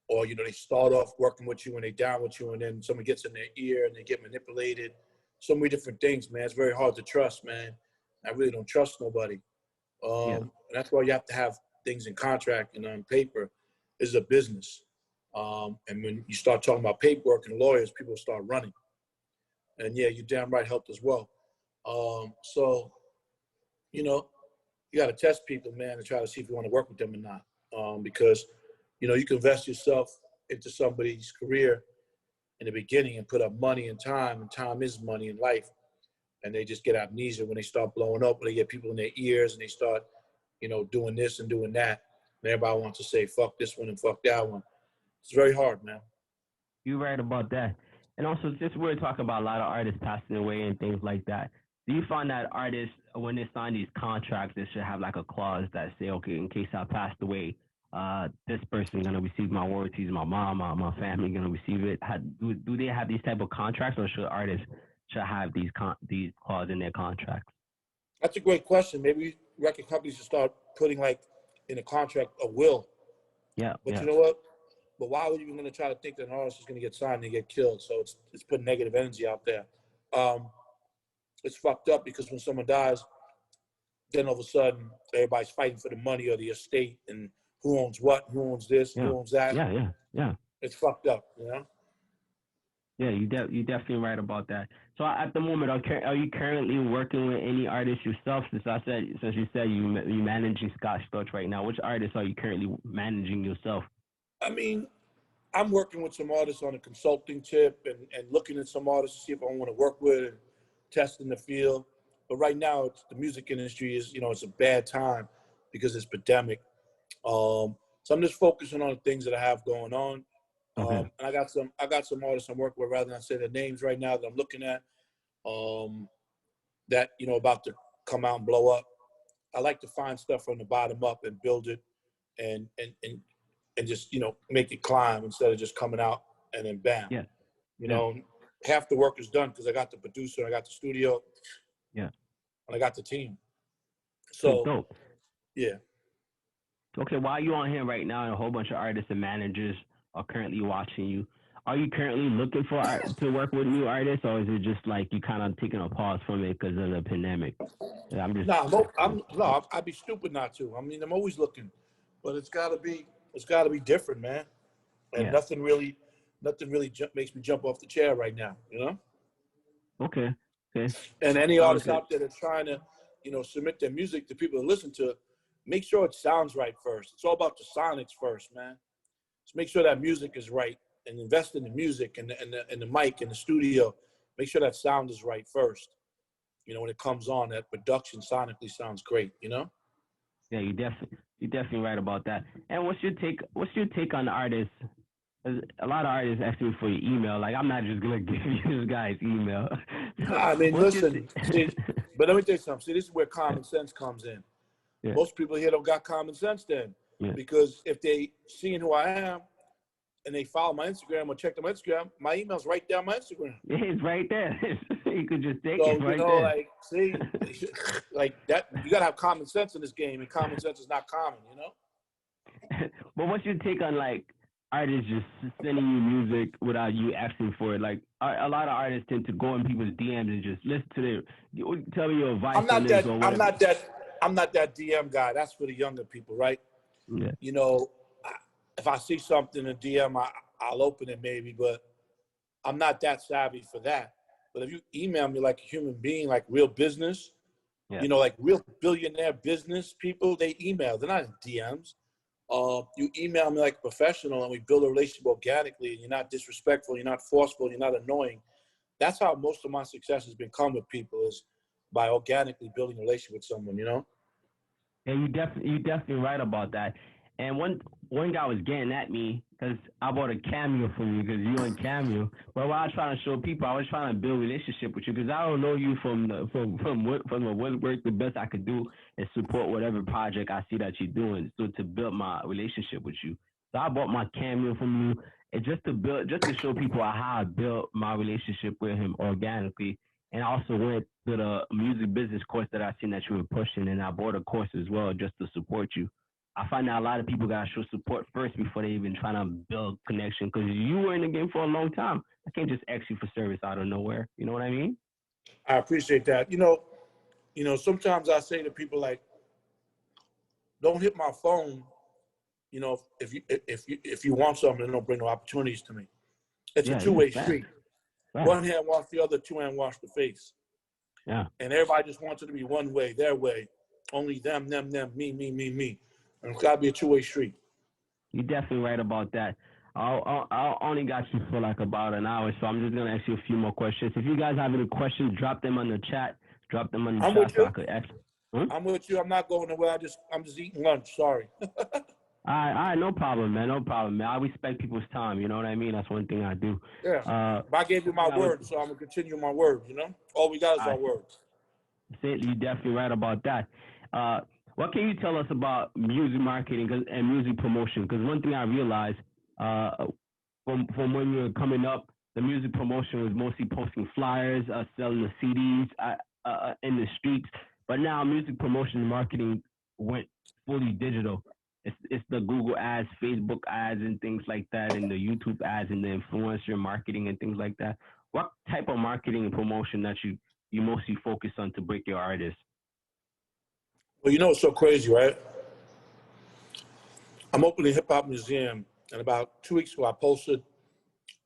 or you know they start off working with you and they down with you, and then someone gets in their ear and they get manipulated. So many different things, man. It's very hard to trust, man. I really don't trust nobody. Yeah, And that's why you have to have things in contract and on paper. This is a business. And when you start talking about paperwork and lawyers, people start running. And yeah, you damn right helped as well. So, you know, you got to test people, man, and try to see if you want to work with them or not. Because, you know, you can invest yourself into somebody's career in the beginning and put up money and time is money in life. And they just get amnesia when they start blowing up, when they get people in their ears and they start, you know, doing this and doing that. And everybody wants to say, fuck this one and fuck that one. It's very hard, man. you're right about that. And also, just we're talking about a lot of artists passing away and things like that. Do you find that artists, when they sign these contracts, they should have like a clause that say, okay, in case I passed away, this person gonna receive my royalties, my mom, my family gonna receive it. Do they have these type of contracts, or should artists should have these clauses in their contracts? That's a great question. Maybe record companies should start putting like in a contract a will. Yeah, But yeah, you know what? But why would you even going to try to think that an artist is going to get signed and get killed? So it's putting negative energy out there. Um, it's fucked up because when someone dies, then all of a sudden everybody's fighting for the money or the estate and who owns what, who owns this, yeah, who owns that. yeah. It's fucked up, you know. Yeah, you definitely right about that. So at the moment, are you currently working with any artists yourself? Since you said you managing Scott Storch right now, which artists are you currently managing yourself? I mean, I'm working with some artists on a consulting tip and looking at some artists to see if I want to work with and testing the field. But right now, the music industry is, you know, it's a bad time because it's pandemic. So I'm just focusing on the things that I have going on. Okay. And I got some artists I'm working with, rather than say their names right now, that I'm looking at, um, that, you know, about to come out and blow up. I like to find stuff from the bottom up and build it and and and and just, you know, make it climb instead of just coming out and then bam. Yeah. You Yeah. know, half the work is done because I got the producer, I got the studio, Yeah. and I got the team. Okay. So Dope. yeah. Okay. While you on here right now, and a whole bunch of artists and managers are currently watching you. Are you currently looking for to work with new artists, or is it just like you kind of taking a pause from it because of the pandemic? Yeah, I'm just No, no, curious. I'd be stupid not to. I mean, I'm always looking, but it's gotta be different, man. And Yeah. nothing really makes me jump off the chair right now, you know. Okay. Okay. And any Sounds artists good. out there that's trying to, you know, submit their music to people to listen to, make sure it sounds right first. It's all about the sonics first, man. Just make sure that music is right and invest in the music and the mic and the studio. Make sure that sound is right first. You know, when it comes on, that production sonically sounds great, you know? Yeah, you definitely right about that. And what's your take on the artists? 'Cause a lot of artists ask me for your email. Like I'm not just gonna give you this guy's email. So I mean, what's your listen, see, but let me tell you something. See, this is where common sense comes in. yeah, Most people here don't got common sense then. yeah. Because if they seeing who I am and they follow my Instagram or check my Instagram, my email's right down my Instagram. It's right there. You could just take So, it you right know, there. like, see, like that, you got to have common sense in this game, and common sense is not common, you know? But what's your take on like artists just sending you music without you asking for it? Like a lot of artists tend to go in people's DMs and just listen to tell me your advice I'm on not this that, or I'm whatever. not that, I'm not that DM guy. That's for the younger people, right? Yeah, You know, if I see something in DM, I'll open it maybe, but I'm not that savvy for that. But if you email me like a human being, like real business, yeah, you know, like real billionaire business people, they email. They're not in DMs. You email me like a professional and we build a relationship organically and you're not disrespectful, you're not forceful, you're not annoying. That's how most of my success has been come with people is by organically building a relationship with someone, you know? And you definitely right about that. And one guy was getting at me because I bought a cameo from you because you on cameo. But what I was trying to show people, I was trying to build a relationship with you because I don't know you from the work. The best I could do is support whatever project I see that you're doing. So to build my relationship with you, so I bought my cameo from you. And just to show people how I built my relationship with him organically, and I also went to the music business course that I seen that you were pushing, and I bought a course as well just to support you. I find that a lot of people gotta show support first before they even trying to build connection because you were in the game for a long time. I can't just ask you for service out of nowhere. You know what I mean? I appreciate that. Sometimes I say to people like, don't hit my phone, if you want something, don't bring no opportunities to me. It's a Yeah, two-way yeah, street. right. One hand wash the other, two hand wash the face. Yeah. And everybody just wants it to be one way, their way. Only them, me. And it's got to be a two-way street. You're definitely right about that. I only got you for like about an hour, so I'm just gonna ask you a few more questions. If you guys have any questions, drop them on the chat. Drop them on the I'm chat with so you. I could ask. I'm with you. I'm not going nowhere. I'm just eating lunch. Sorry. All right, no problem, man. No problem, man. I respect people's time. You know what I mean? That's one thing I do. Yeah. I gave you my word, so I'm gonna continue my word. You know, all we got is our words. You're definitely right about that. What can you tell us about music marketing and music promotion? Because one thing I realized from when you were coming up, the music promotion was mostly posting flyers, selling the CDs in the streets. But now music promotion and marketing went fully digital. It's the Google ads, Facebook ads, and things like that, and the YouTube ads, and the influencer marketing and things like that. What type of marketing and promotion that you mostly focus on to break your artists? Well, it's so crazy, right? I'm opening a hip hop museum, and about 2 weeks ago, I posted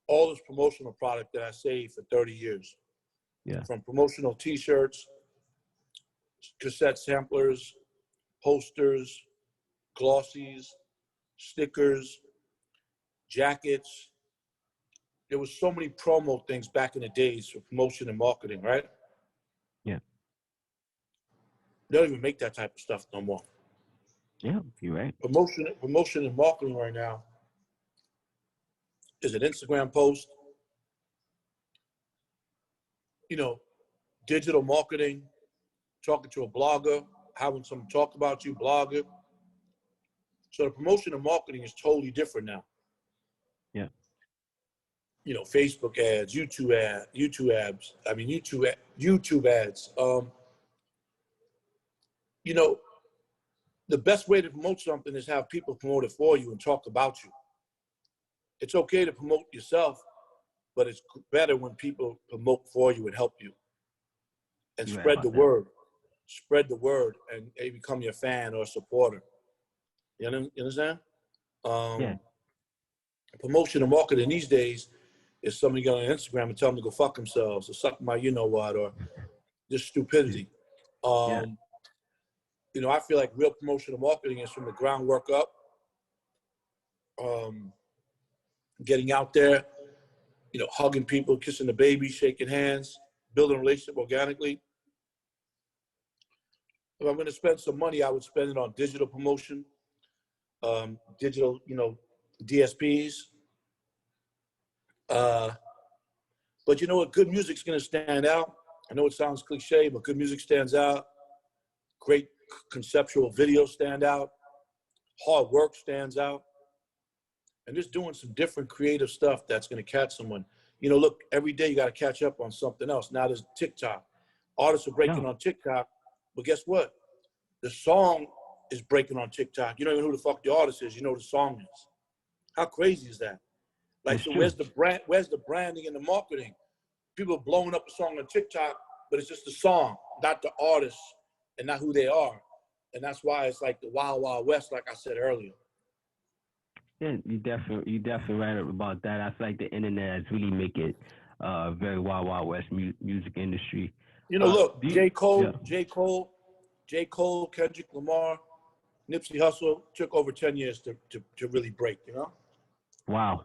all this promotional product that I saved for 30 years. Yeah. From promotional T-shirts, cassette samplers, posters, glossies, stickers, jackets. There was so many promo things back in the days for promotion and marketing, right? Yeah. They don't even make that type of stuff no more. Yeah, you're right. Promotion and marketing right now is an Instagram post, digital marketing, talking to a blogger, having someone talk about you, blogger. So the promotion and marketing is totally different now. Yeah. Facebook ads, YouTube ads. The best way to promote something is have people promote it for you and talk about you. It's okay to promote yourself, but it's better when people promote for you and help you and spread the word. Spread the word and they become your fan or supporter. You understand? Yeah. Promotion and marketing these days is somebody going on Instagram and tell them to go fuck themselves or suck my you-know-what or just stupidity. Yeah. I feel like real promotion and marketing is from the groundwork up, getting out there, hugging people, kissing the baby, shaking hands, building a relationship organically. If I'm going to spend some money, I would spend it on digital promotion, digital, DSPs. But you know what? Good music's going to stand out. I know it sounds cliche, but good music stands out. Great conceptual videos stand out. Hard work stands out. And just doing some different creative stuff that's going to catch someone. Look, every day you got to catch up on something else. Now there's TikTok. Artists are breaking on TikTok. But guess what? The song is breaking on TikTok. You don't even know who the fuck the artist is. You know who the song is. How crazy is that? Like, so where's the brand? Where's the branding and the marketing? People are blowing up a song on TikTok, but it's just the song, not the artist and not who they are. And that's why it's like the Wild Wild West, like I said earlier. Yeah, you definitely right about that. I feel like the internet has really make it very Wild Wild West music industry. Look, J. Cole, Kendrick Lamar, Nipsey Hussle took over 10 years to really break, Wow.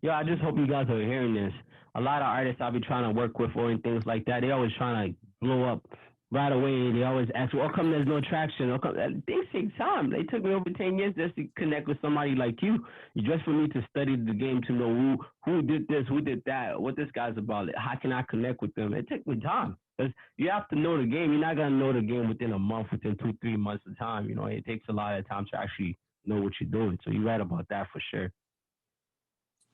Yo, I just hope you guys are hearing this. A lot of artists I'll be trying to work with or in things like that, they always trying to blow up right away. They always ask, "Well, how come there's no traction? How come?" Things take time. They took me over 10 years just to connect with somebody like you. Just for me to study the game to know who did this, who did that, what this guy's about. How can I connect with them? It took me time because you have to know the game. You're not gonna know the game within a month, within 2, 3 months of time. You know, it takes a lot of time to actually know what you're doing. So you're right about that for sure.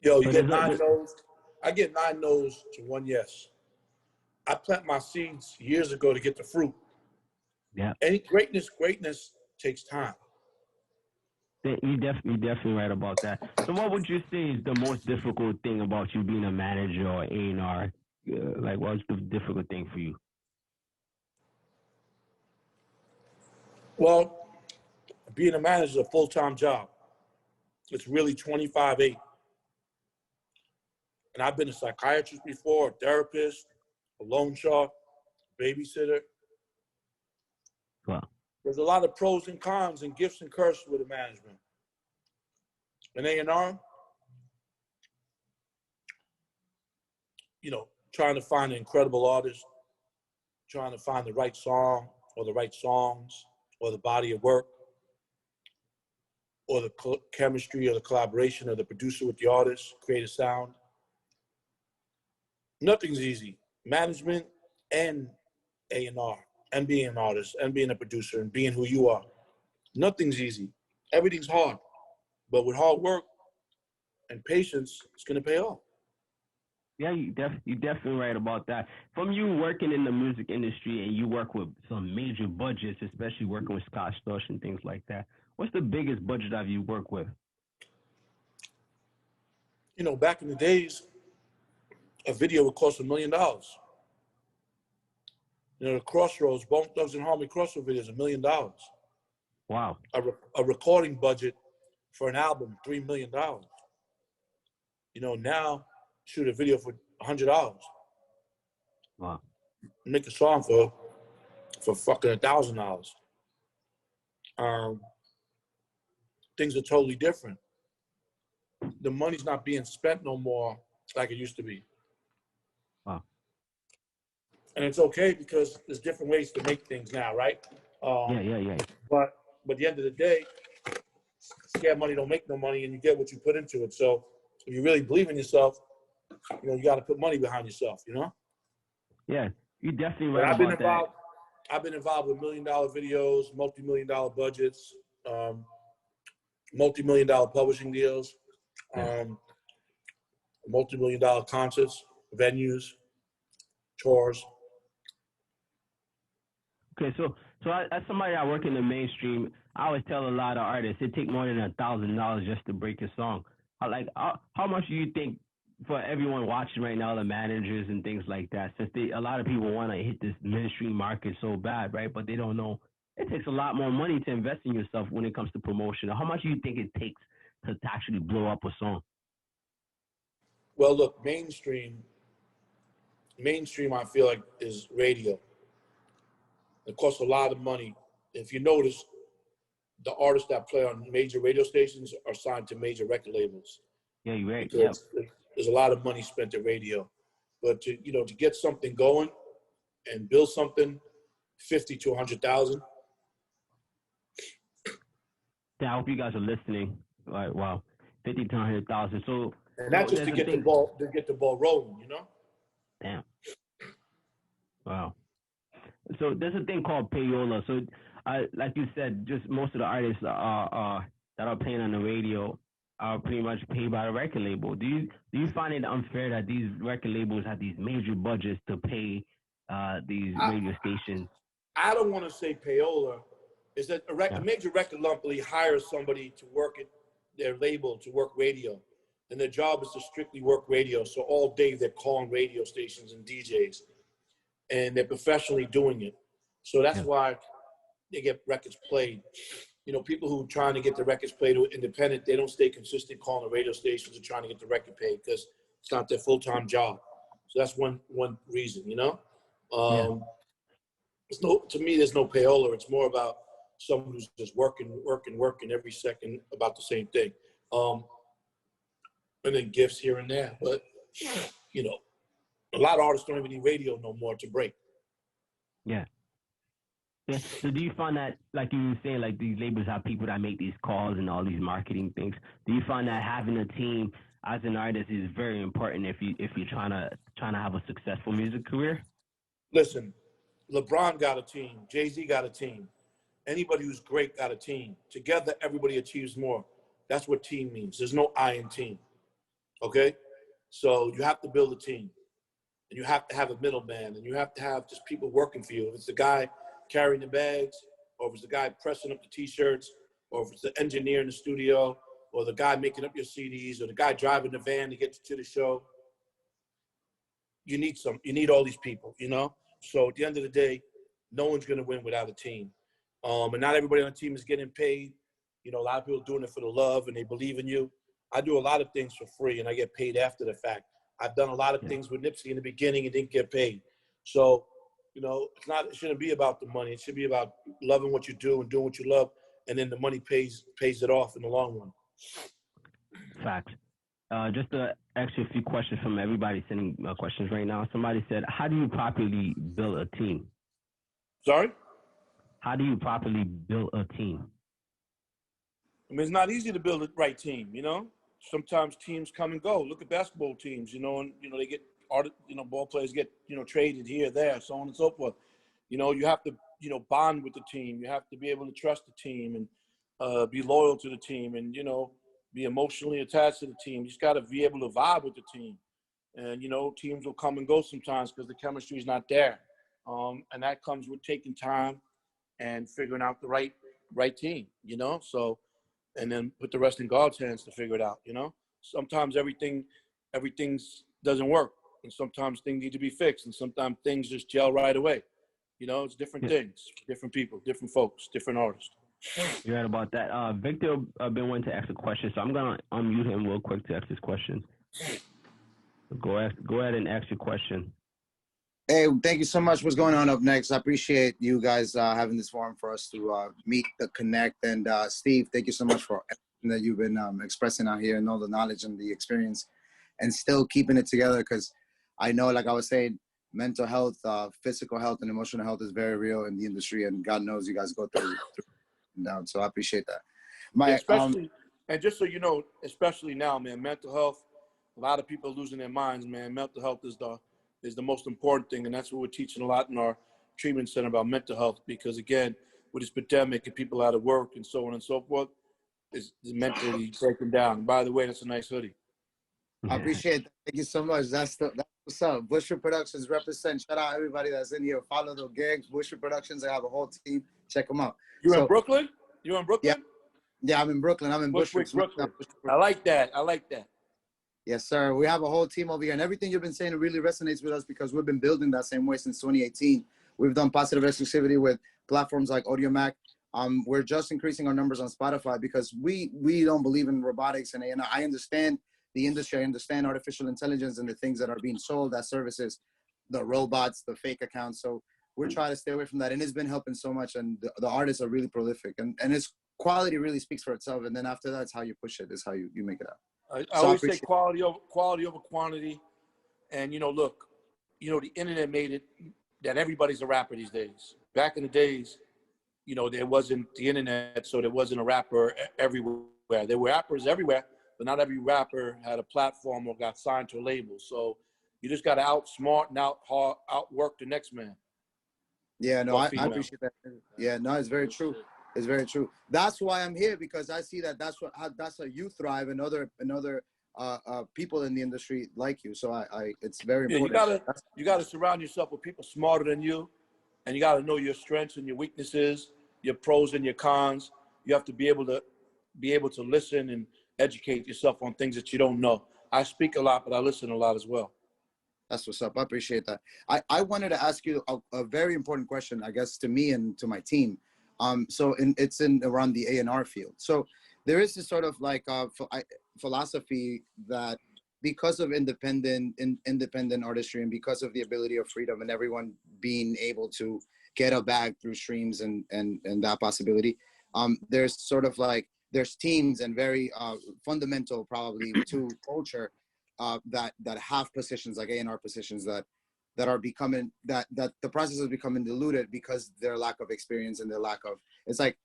Yo, you So get nine no's. I get 9 no's to 1 yes. I plant my seeds years ago to get the fruit. yeah. Any greatness takes time. You definitely right about that. So, what would you say is the most difficult thing about you being a manager or A&R? Like, what's the difficult thing for you? Well, being a manager is a full-time job. It's really 25/8. And I've been a psychiatrist before, a therapist, a loan shark, babysitter. Well, There's a lot of pros and cons and gifts and curses with the management. In A&R, trying to find an incredible artist, trying to find the right song or the right songs or the body of work or the chemistry or the collaboration of the producer with the artist, create a sound. Nothing's easy. Management and A&R and being an artist and being a producer and being who you are. Nothing's easy. Everything's hard. But with hard work and patience, it's going to pay off. yeah, you definitely right about that. From you working in the music industry and you work with some major budgets, especially working with Scott Storch and things like that. What's the biggest budget have you worked with? Back in the days, a video would cost $1 million. The Crossroads, Bone Thugs and Harmony Crossroads video is $1 million. Wow. A recording budget for an album, $3 million. Now shoot a video for $100. Wow. Make a song for fucking $1,000. Things are totally different. The money's not being spent no more like it used to be. Wow. And it's okay because there's different ways to make things now, right? Yeah. But at the end of the day, scared money don't make no money, and you get what you put into it. So if you really believe in yourself, you got to put money behind yourself. Yeah, you definitely But right about that. I've been involved with $1 million videos, multi-million-dollar budgets, multi-million-dollar publishing deals, multi-million-dollar concerts, venues, tours. Okay, so as somebody that work in the mainstream, I always tell a lot of artists it take more than $1,000 just to break a song. How much do you think for everyone watching right now, the managers and things like that, since a lot of people want to hit this mainstream market so bad, right? But they don't know it takes a lot more money to invest in yourself when it comes to promotion. How much do you think it takes to actually blow up a song? Well, look, mainstream, I feel like is radio. It costs a lot of money. If you notice, the artists that play on major radio stations are signed to major record labels. Yeah, you're right. Because there's a lot of money spent at radio. But to get something going and build something, 50 to 100,000. Yeah, I hope you guys are listening. Like, wow, 50 to 100,000. So, and that's just to get the ball rolling. Damn. Wow. So there's a thing called payola. So, like you said, just most of the artists that are playing on the radio are pretty much paid by the record label. Do you find it unfair that these record labels have these major budgets to pay these radio stations? I don't want to say payola. Is that a major record company hires somebody to work at their label to work radio, and their job is to strictly work radio. So all day they're calling radio stations and DJs, and they're professionally doing it. So that's why they get records played. People who are trying to get the records played who are independent, they don't stay consistent calling the radio stations and trying to get the record paid because it's not their full-time job. So that's one reason, To me, there's no payola. It's more about someone who's just working every second about the same thing. And then gifts here and there. But, a lot of artists don't even need radio no more to break. Yeah. Yeah. So do you find that, like you were saying, like these labels have people that make these calls and all these marketing things? Do you find that having a team as an artist is very important if you're trying to have a successful music career? Listen, LeBron got a team. Jay-Z got a team. Anybody who's great got a team. Together, everybody achieves more. That's what team means. There's no I in team. Okay? So you have to build a team. And you have to have a middleman. And you have to have just people working for you. If it's the guy carrying the bags, or if it's the guy pressing up the T-shirts, or if it's the engineer in the studio, or the guy making up your CDs, or the guy driving the van to get you to the show, you need all these people, you know? So at the end of the day, no one's going to win without a team. And not everybody on the team is getting paid. You know, a lot of people are doing it for the love and they believe in you. I do a lot of things for free and I get paid after the fact. I've done a lot of things with Nipsey in the beginning and didn't get paid. So, you know, it shouldn't be about the money. It should be about loving what you do and doing what you love. And then the money pays it off in the long run. Facts. Just to ask you a few questions from everybody sending questions right now. Somebody said, "How do you properly build a team?" Sorry? How do you properly build a team? I mean, it's not easy to build a right team, you know? Sometimes teams come and go. Look at basketball teams, you know, and, you know, they get, ball players get, you know, traded here, there, so on and so forth. You know, you have to, you know, bond with the team. You have to be able to trust the team and be loyal to the team and, you know, be emotionally attached to the team. You just got to be able to vibe with the team. And, you know, teams will come and go sometimes because the chemistry is not there. And that comes with taking time and figuring out the right team, you know? So, and then put the rest in God's hands to figure it out, you know? Sometimes everything's doesn't work. And sometimes things need to be fixed. And sometimes things just gel right away. You know, it's different Yeah, things, different people, different folks, different artists. you're right about that. Victor been wanting to ask a question, so I'm gonna unmute him real quick to ask this question. Go ahead and ask your question. Hey, thank you so much. What's going on up next? I appreciate you guys having this forum for us to meet, the connect. And Steve, thank you so much for everything that you've been expressing out here and all the knowledge and the experience and still keeping it together. Because I know, like I was saying, mental health, physical health, and emotional health is very real in the industry. And God knows you guys go through and down. So I appreciate that. Yeah, especially, and just so you know, especially now, man, mental health, a lot of people are losing their minds, man. Mental health is the most important thing. And that's what we're teaching a lot in our treatment center about mental health. Because again, with this pandemic and people out of work and so on and so forth, is mentally breaking down. And by the way, that's a nice hoodie. I appreciate that. Thank you so much. That's what's up. Busher Productions represent. Shout out everybody that's in here. Follow the gigs. Busher Productions. They have a whole team. Check them out. You're in Brooklyn? You're in Brooklyn? Yeah, I'm in Brooklyn. I'm in Bushwick, Brooklyn. I like that. Yes, sir. We have a whole team over here. And everything you've been saying really resonates with us because we've been building that same way since 2018. We've done positive exclusivity with platforms like AudioMac. We're just increasing our numbers on Spotify because we don't believe in robotics. And I understand the industry. I understand artificial intelligence and the things that are being sold as services, the robots, the fake accounts. So we're trying to stay away from that. And it's been helping so much. And the artists are really prolific. And its quality really speaks for itself. And then after that, it's how you push it. It's how you make it out. I always say quality over quantity. And, you know, look, you know, the internet made it that everybody's a rapper these days. Back in the days, you know, there wasn't the internet, so there wasn't a rapper everywhere. There were rappers everywhere, but not every rapper had a platform or got signed to a label. So you just got to outsmart and outwork the next man. Yeah, no, I appreciate that. Yeah, no, it's very true. It's very true. That's why I'm here, because I see that that's how you thrive and other people in the industry like you. So it's very important. You gotta surround yourself with people smarter than you, and you gotta know your strengths and your weaknesses, your pros and your cons. You have to be able to listen and educate yourself on things that you don't know. I speak a lot, but I listen a lot as well. That's what's up. I appreciate that. I wanted to ask you a very important question, I guess, to me and to my team. It's in around the A&R field. So there is this sort of like philosophy that because of independent artistry and because of the ability of freedom and everyone being able to get a bag through streams and that possibility, there's sort of like there's teams and very fundamental probably to culture that have positions like A&R positions that that are becoming that the process is becoming diluted because their lack of experience and their lack of, it's like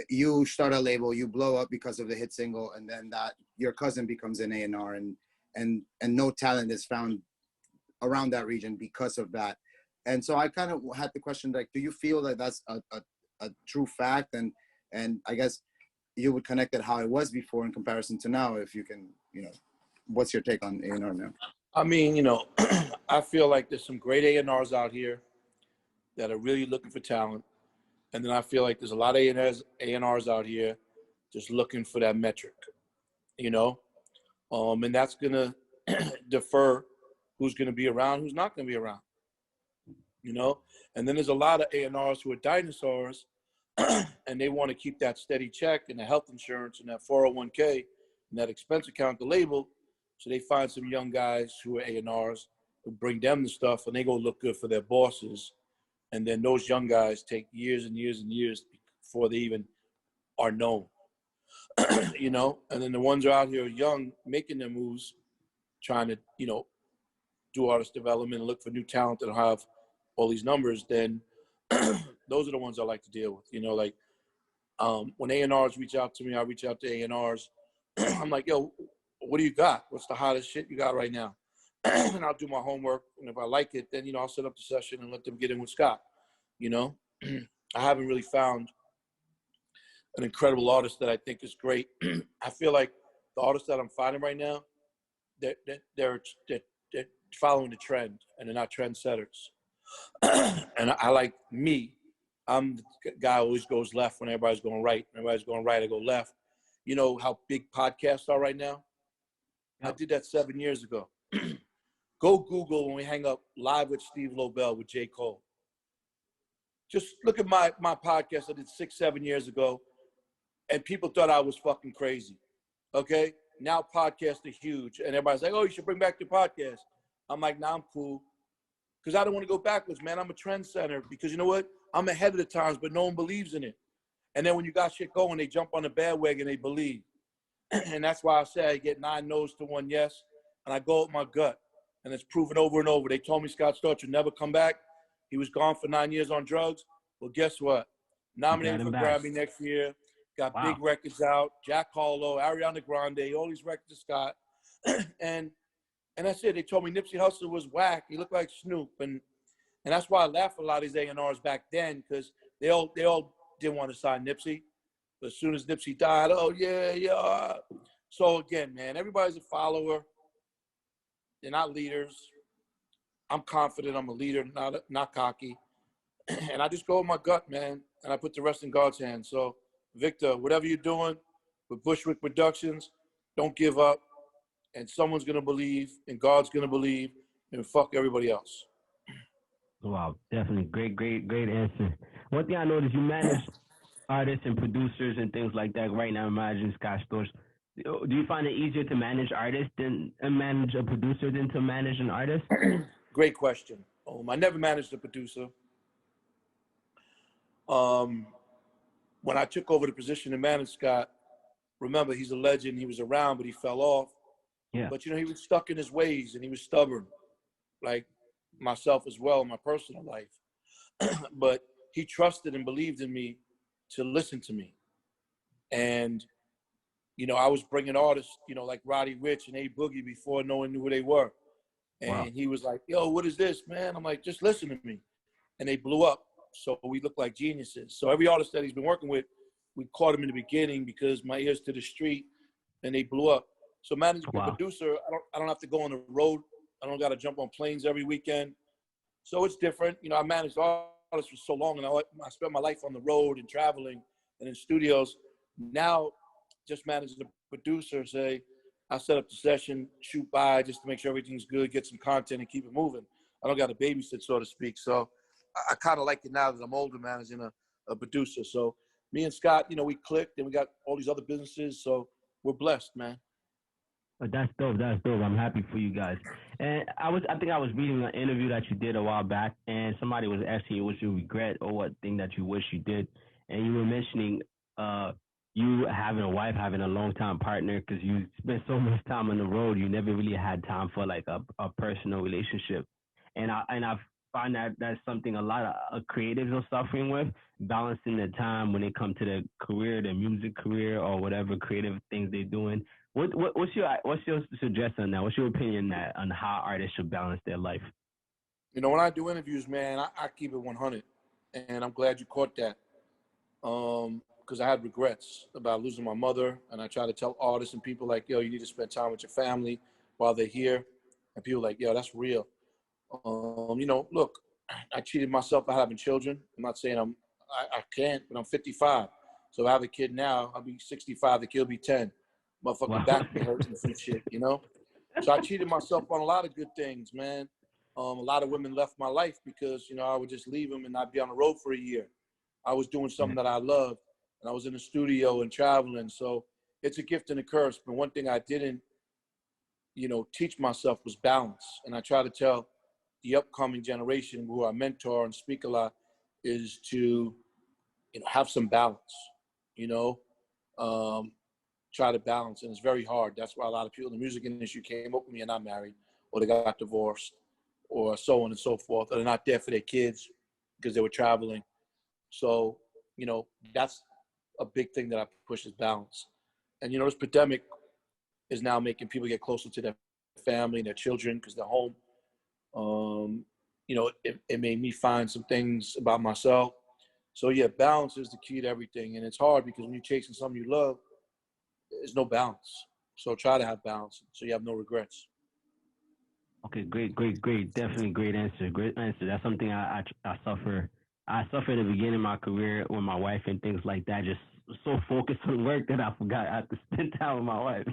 you start a label, you blow up because of the hit single, and then that your cousin becomes an A&R, and no talent is found around that region because of that. And so I kind of had the question, like, do you feel that that's a true fact? And I guess you would connect it how it was before in comparison to now, if you can, what's your take on A&R now? I mean, I feel like there's some great A&Rs out here that are really looking for talent. And then I feel like there's a lot of A&Rs out here just looking for that metric, and that's going to defer who's going to be around, who's not going to be around, And then there's a lot of A&Rs who are dinosaurs, and they want to keep that steady check and the health insurance and that 401k and that expense account, the label. So they find some young guys who are A&Rs who bring them the stuff, and they go look good for their bosses. And then those young guys take years and years and years before they even are known, And then the ones who are out here young, making their moves, trying to, do artist development and look for new talent that have all these numbers, then those are the ones I like to deal with. When A&Rs reach out to me, I reach out to A&Rs. I'm like, yo, what do you got? What's the hottest shit you got right now? And I'll do my homework. And if I like it, then, I'll set up the session and let them get in with Scott. I haven't really found an incredible artist that I think is great. I feel like the artists that I'm finding right now, they're following the trend, and they're not trendsetters. And I like me. I'm the guy who always goes left when everybody's going right. When everybody's going right, I go left. You know how big podcasts are right now? I did that 7 years ago. Go Google when we hang up Live with Steve Lobel with J. Cole. Just look at my podcast I did 6-7 years ago, and people thought I was fucking crazy. Okay? Now podcasts are huge, and everybody's like, oh, you should bring back your podcast. I'm like, nah, I'm cool. Because I don't want to go backwards, man. I'm a trendsetter. Because you know what? I'm ahead of the times, but no one believes in it. And then when you got shit going, they jump on the bandwagon, they believe. And that's why I say I get 9 no's to 1 yes, and I go with my gut. And it's proven over and over. They told me Scott Storch would never come back. He was gone for 9 years on drugs. Well, guess what? Nominated for Grammy next year. Got big records out. Jack Harlow, Ariana Grande, all these records of Scott. and that's it. They told me Nipsey Hussle was whack. He looked like Snoop. And that's why I laugh at a lot of these A&Rs back then, because they all didn't want to sign Nipsey. But as soon as Nipsey died, oh, yeah. So, again, man, everybody's a follower. They're not leaders. I'm confident I'm a leader, not cocky. And I just go with my gut, man, and I put the rest in God's hands. So, Victor, whatever you're doing with Bushwick Productions, don't give up. And someone's going to believe, and God's going to believe, and fuck everybody else. Wow, definitely. Great answer. One thing I noticed, you manage artists and producers and things like that. Right now, imagine Scott Storch. Do you find it easier to manage artists than manage a producer than to manage an artist? Great question. I never managed a producer. When I took over the position to manage Scott, remember, he's a legend. He was around, but he fell off. Yeah. But, he was stuck in his ways, and he was stubborn, like myself as well in my personal life. But he trusted and believed in me to listen to me. And, I was bringing artists, like Roddy Ricch and A Boogie before no one knew who they were. And he was like, yo, what is this, man? I'm like, just listen to me. And they blew up. So we look like geniuses. So every artist that he's been working with, we caught him in the beginning because my ears to the street, and they blew up. So managing a producer, I don't have to go on the road. I don't got to jump on planes every weekend. So it's different. I managed artists for so long, and I spent my life on the road and traveling and in studios. Now, just managing a producer, say, I set up the session, shoot by just to make sure everything's good, get some content, and keep it moving. I don't got to babysit, so to speak. So I kind of like it now that I'm older, managing a producer. So me and Scott, we clicked, and we got all these other businesses. So we're blessed, man. That's dope. I'm happy for you guys. And I think I was reading an interview that you did a while back, and somebody was asking you what you regret or what thing that you wish you did, and you were mentioning you having a wife, having a long-time partner, because you spent so much time on the road, you never really had time for like a personal relationship. I find that that's something a lot of creatives are suffering with, balancing the time when it comes to their career, their music career, or whatever creative things they're doing. What's your suggestion on that? What's your opinion on how artists should balance their life? You know, when I do interviews, man, I keep it 100, and I'm glad you caught that. Because I had regrets about losing my mother, and I try to tell artists and people like, yo, you need to spend time with your family while they're here, and people like, yo, that's real. You know, look, I cheated myself by having children. I'm not saying I can't, but I'm 55. So if I have a kid now, I'll be 65. The kid will be 10. Motherfucking Wow. back be hurting from shit, you know? So I cheated myself on a lot of good things, man. A lot of women left my life because, you know, I would just leave them and not be on the road for a year. I was doing something that I loved, and I was in the studio and traveling. So it's a gift and a curse. But one thing I didn't, you know, teach myself was balance. And I try to tell the upcoming generation, who I mentor and speak a lot, is to, you know, have some balance, you know, try to balance. And it's very hard. That's why a lot of people in the music industry came up with me and not married, or they got divorced, or so on and so forth, or they're not there for their kids because they were traveling. So, you know, that's a big thing that I push is balance. And, you know, this pandemic is now making people get closer to their family and their children because they're home. You know, it made me find some things about myself. So yeah, balance is the key to everything. And it's hard because when you're chasing something you love, there's no balance. So try to have balance so you have no regrets. Okay, great. Definitely great answer. Great answer. That's something I suffer. I suffered at the beginning of my career with my wife and things like that. Just so focused on work that I forgot I had to spend time with my wife.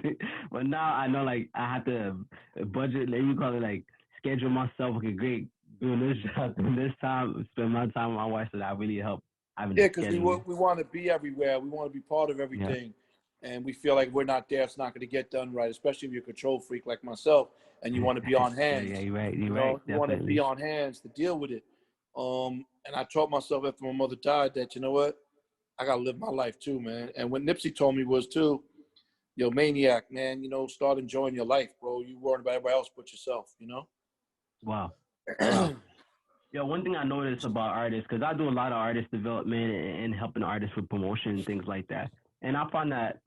But now I know, like, I have to budget. Let me call it, like, schedule myself. Okay, great. Doing this job, doing this time, spend my time with my wife, so that really helped having Yeah, the because scheduling. we want to be everywhere. We want to be part of Yeah. everything. And we feel like if we're not there, it's not going to get done right, especially if you're a control freak like myself and you want to be on Yeah, hands. you're right. You're You right. know, you want to be Definitely. on hands to deal with it. And I taught myself after my mother died that, you know what? I got to live my life too, man. And what Nipsey told me was too, yo, maniac, man, you know, start enjoying your life, bro. You worrying about everybody else but yourself, you know? Wow. Wow. Yeah, one thing I noticed about artists, because I do a lot of artist development and helping artists with promotion and things like that. And I find that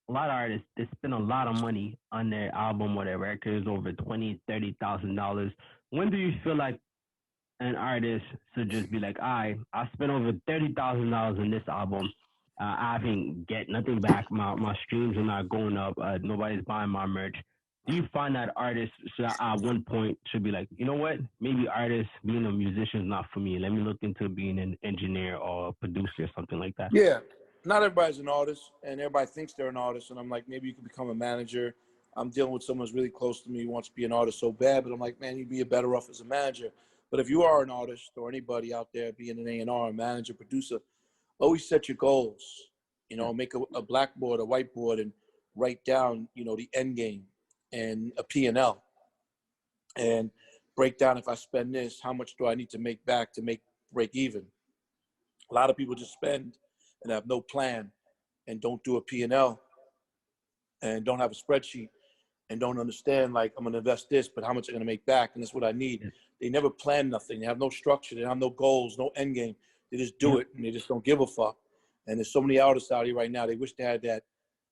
a lot of artists, they spend a lot of money on their album or their records, over $20,000, $30,000. When do you feel like an artist should just be like, I spent over $30,000 on this album. I haven't get nothing back. My streams are not going up. Nobody's buying my merch. Do you find that artists should at one point should be like, you know what? Maybe artists being a musician is not for me. Let me look into being an engineer or a producer or something like that. Yeah, not everybody's an artist, and everybody thinks they're an artist. And I'm like, maybe you can become a manager. I'm dealing with someone who's really close to me who wants to be an artist so bad, but I'm like, man, you'd be better off as a manager. But if you are an artist or anybody out there being an A&R, a manager, producer, always set your goals. You know, make a blackboard, a whiteboard, and write down, you know, the end game and a P&L, and break down, if I spend this, how much do I need to make back to make break even? A lot of people just spend and have no plan and don't do a P&L and don't have a spreadsheet and don't understand, like, I'm going to invest this, but how much am I going to make back? And that's what I need. Yeah. They never plan nothing. They have no structure. They have no goals, no end game. They just do Yep. it, and they just don't give a fuck. And there's so many artists out here right now, they wish they had that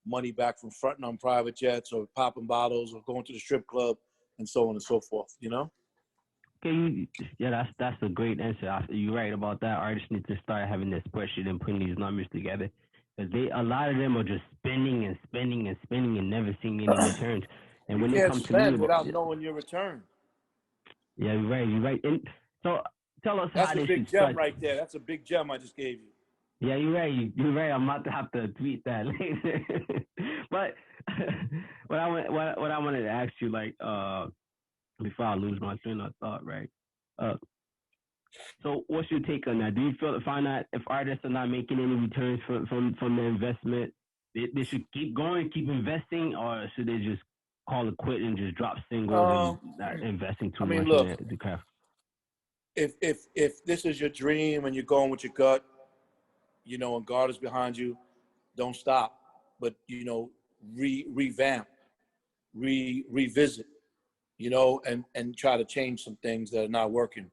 money back from fronting on private jets or popping bottles or going to the strip club and so on and so forth, you know? Okay, yeah, that's a great answer. You're right about that. Artists need to start having this spreadsheet and putting these numbers together, because a lot of them are just spending and spending and spending and never seeing any returns. And You when it can't comes to me, spend without knowing your return. yeah, you're right. You're right. And so, tell us That's how a they should big gem start. right there. That's a big gem I just gave you. Yeah, you're right. You're right. I'm about to have to tweet that later. But what I wanted to ask you, like, before I lose my train of thought, right? Uh, So, what's your take on that? Do you find that if artists are not making any returns from their investment, they should keep going, keep investing, or should they just call it quit and just drop singles and Um, not investing too I mean, much in look, the craft? if this is your dream and you're going with your gut, you know, and God is behind you, don't stop. But, you know, revamp, revisit. and try to change some things that are not working.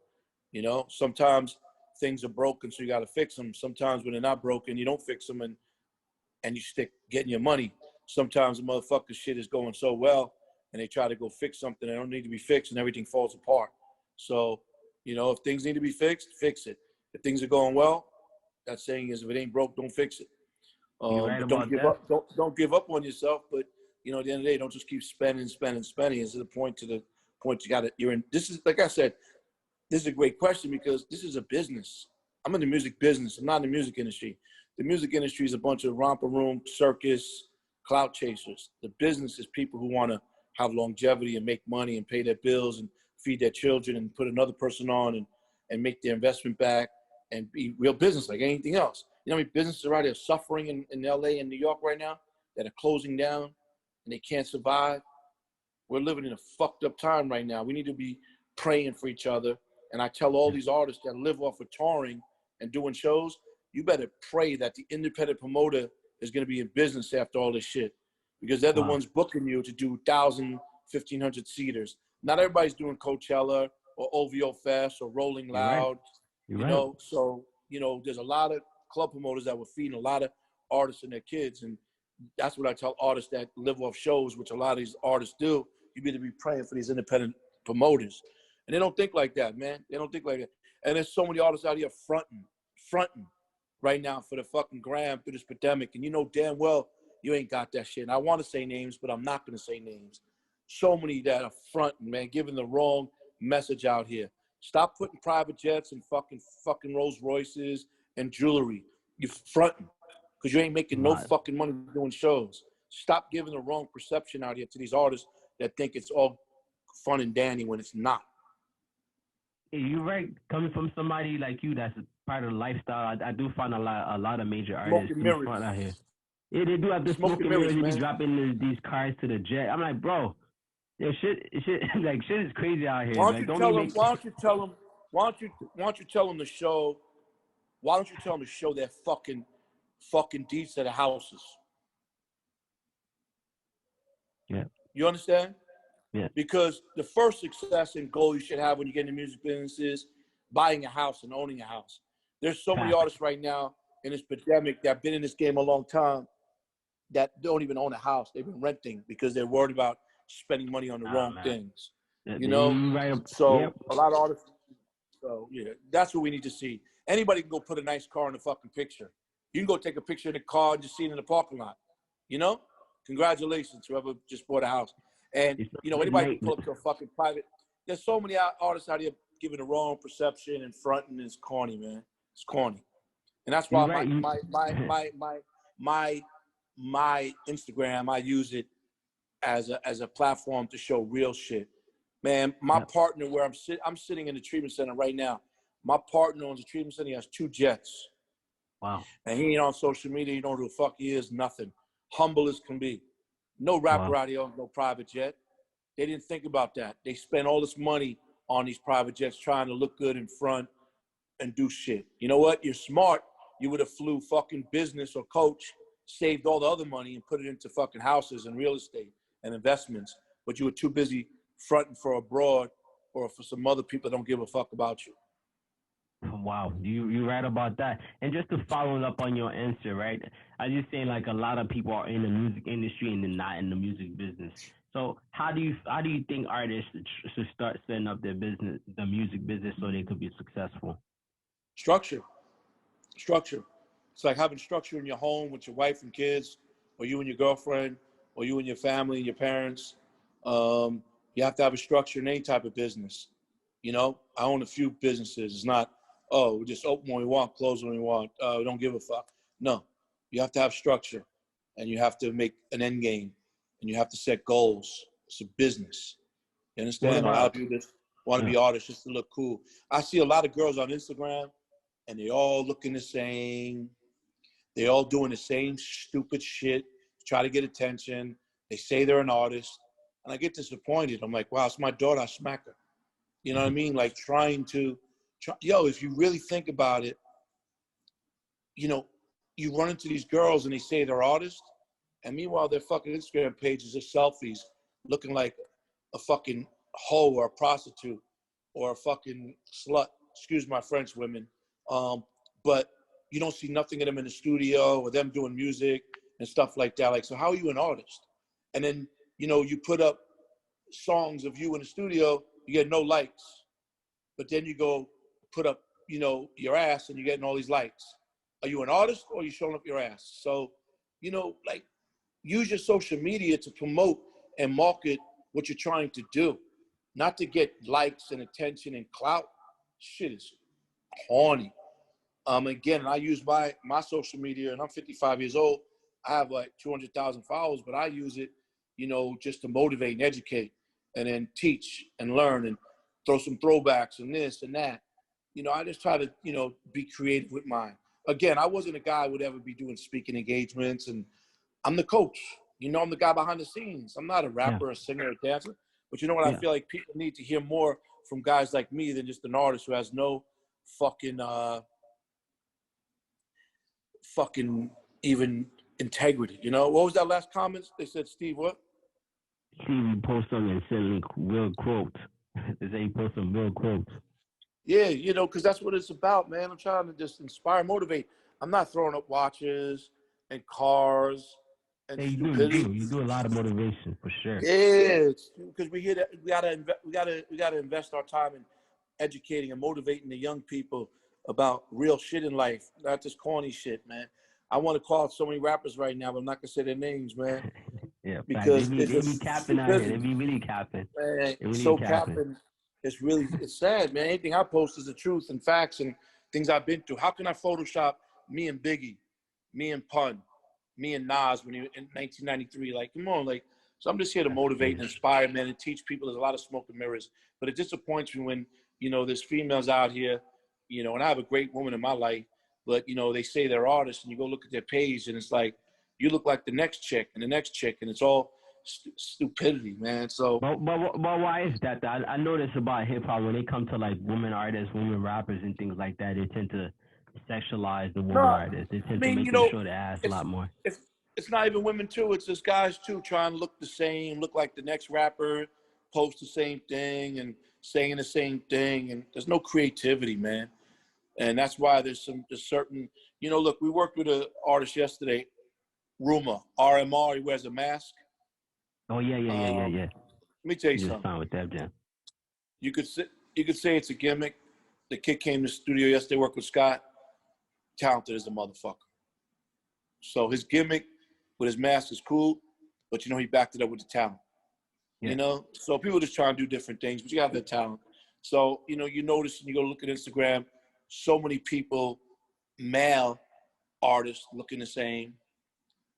Sometimes things are broken, so you got to fix them. Sometimes when they're not broken, you don't fix them, and you stick getting your money. Sometimes the motherfucker shit is going so well, and they try to go fix something that don't need to be fixed, and everything falls apart. So, if things need to be fixed, fix it. If things are going well, that saying is, if it ain't broke, don't fix it. Right But don't about give that. up. Don't give up on yourself. But at the end of the day, don't just keep spending. It's to the point you got it. You're in. This is, like I said, this is a great question because this is a business. I'm in the music business. I'm not in the music industry. The music industry is a bunch of romper room, circus, clout chasers. The business is people who want to have longevity and make money and pay their bills and feed their children and put another person on and make their investment back and be real business like anything else. You know how many businesses are out there suffering in LA and New York right now that are closing down and they can't survive? We're living in a fucked up time right now. We need to be praying for each other. And I tell all these artists that live off of touring and doing shows, you better pray that the independent promoter is going to be in business after all this shit, because they're the ones booking you to do 1,000, 1,500 seaters. Not everybody's doing Coachella or OVO Fest or Rolling Loud. You're right. So, there's a lot of club promoters that were feeding a lot of artists and their kids. And that's what I tell artists that live off shows, which a lot of these artists do. You better be praying for these independent promoters. And they don't think like that, man. They don't think like that. And there's so many artists out here fronting right now for the fucking gram through this pandemic. And you know damn well you ain't got that shit. And I want to say names, but I'm not going to say names. So many that are fronting, man, giving the wrong message out here. Stop putting private jets and fucking Rolls Royces and jewelry. You fronting because you ain't making no fucking money doing shows. Stop giving the wrong perception out here to these artists that think it's all fun and dandy when it's not. Yeah, you're right. Coming from somebody like you, that's part of the lifestyle. I do find a lot of major artists do front out here. Yeah, they do have the smoking mirrors. They be dropping these cars to the jet. I'm like, bro, yeah, shit, like shit is crazy out here. Why don't you tell them to show? Why don't you tell them to show their fucking deeds to the houses? Yeah. You understand? Yeah. Because the first success and goal you should have when you get in the music business is buying a house and owning a house. There's so many artists right now in this pandemic that have been in this game a long time that don't even own a house. They've been renting because they're worried about spending money on the wrong things. So a lot of artists. So yeah, that's what we need to see. Anybody can go put a nice car in the fucking picture. You can go take a picture in the car and just see it in the parking lot. Congratulations, whoever just bought a house. And anybody can pull up to a fucking private. There's so many artists out here giving the wrong perception and fronting. It's corny, man. It's corny, and that's why my Instagram, I use it as a platform to show real shit. Man, my partner, where I'm sitting in the treatment center right now. My partner owns a treatment center. He has 2 jets. Wow. And he ain't on social media. You know who the fuck he is. Nothing. Humble as can be. No rapper out here owns no private jet. They didn't think about that. They spent all this money on these private jets trying to look good in front and do shit. You know what? You're smart. You would have flew fucking business or coach, saved all the other money and put it into fucking houses and real estate and investments. But you were too busy fronting for abroad or for some other people that don't give a fuck about you. Wow, you right about that. And just to follow up on your answer, right? I was just saying, like, a lot of people are in the music industry and they're not in the music business. So how do you think artists should start setting up their business, the music business, so they could be successful? Structure. It's like having structure in your home with your wife and kids, or you and your girlfriend, or you and your family and your parents. You have to have a structure in any type of business. I own a few businesses. It's not, we just open when we want, close when we want. We don't give a fuck. No, you have to have structure, and you have to make an end game, and you have to set goals. It's a business. You understand? A lot of people just want to be artists just to look cool. I see a lot of girls on Instagram, and they all looking the same. They all doing the same stupid shit, try to get attention. They say they're an artist, and I get disappointed. I'm like, wow, it's my daughter. I smack her. You know what I mean? Like if you really think about it, you run into these girls and they say they're artists, and meanwhile their fucking Instagram pages are selfies looking like a fucking hoe or a prostitute or a fucking slut. Excuse my French, women. But you don't see nothing of them in the studio or them doing music and stuff like that. Like, so how are you an artist? And then, you put up songs of you in the studio, you get no likes. But then you go put up, your ass and you're getting all these likes. Are you an artist or are you showing up your ass? So, like, use your social media to promote and market what you're trying to do, not to get likes and attention and clout. Shit is corny. Again, I use my social media, and I'm 55 years old. I have like 200,000 followers, but I use it, just to motivate and educate, and then teach and learn and throw some throwbacks and this and that. I just try to, be creative with mine. Again, I wasn't a guy who would ever be doing speaking engagements, and I'm the coach. I'm the guy behind the scenes. I'm not a rapper, a singer, a dancer. But you know what? I feel like people need to hear more from guys like me than just an artist who has no fucking even integrity. What was that last comment? They said, Steve, what? Steve post something and send real quotes. They say he post some real quotes. Yeah, because that's what it's about, man. I'm trying to just inspire, motivate. I'm not throwing up watches and cars and stupidity. You do a lot of motivation for sure. Yeah, because we gotta invest our time in educating and motivating the young people about real shit in life, not this corny shit, man. I want to call out so many rappers right now, but I'm not gonna say their names, man. Yeah, because they be capping out here. They be really capping. Man, really so capping. It's sad, man. Anything I post is the truth and facts and things I've been through. How can I Photoshop me and Biggie, me and Pun, me and Nas when he in 1993? Like, come on, like. So I'm just here to motivate and inspire, man, and teach people. There's a lot of smoke and mirrors, but it disappoints me when there's females out here, and I have a great woman in my life, but they say they're artists, and you go look at their page, and it's like you look like the next chick and the next chick, and it's all stupidity, man. So, but why is that? I notice about hip hop when they come to like women artists, women rappers, and things like that, they tend to sexualize the woman artists. They tend to make them show the ass a lot more. It's not even women too. It's just guys too, trying to look the same, look like the next rapper, post the same thing and saying the same thing, and there's no creativity, man. And that's why there's certain, look, we worked with an artist yesterday, Rumor, RMR. He wears a mask. Oh yeah. Let me tell you something. Fine with that, Jen. You could say it's a gimmick. The kid came to the studio yesterday, worked with Scott. Talented as a motherfucker. So his gimmick with his mask is cool, but he backed it up with the talent. Yeah. So people just try to do different things, but you have the talent. So, you notice when you go look at Instagram, so many people, male artists looking the same,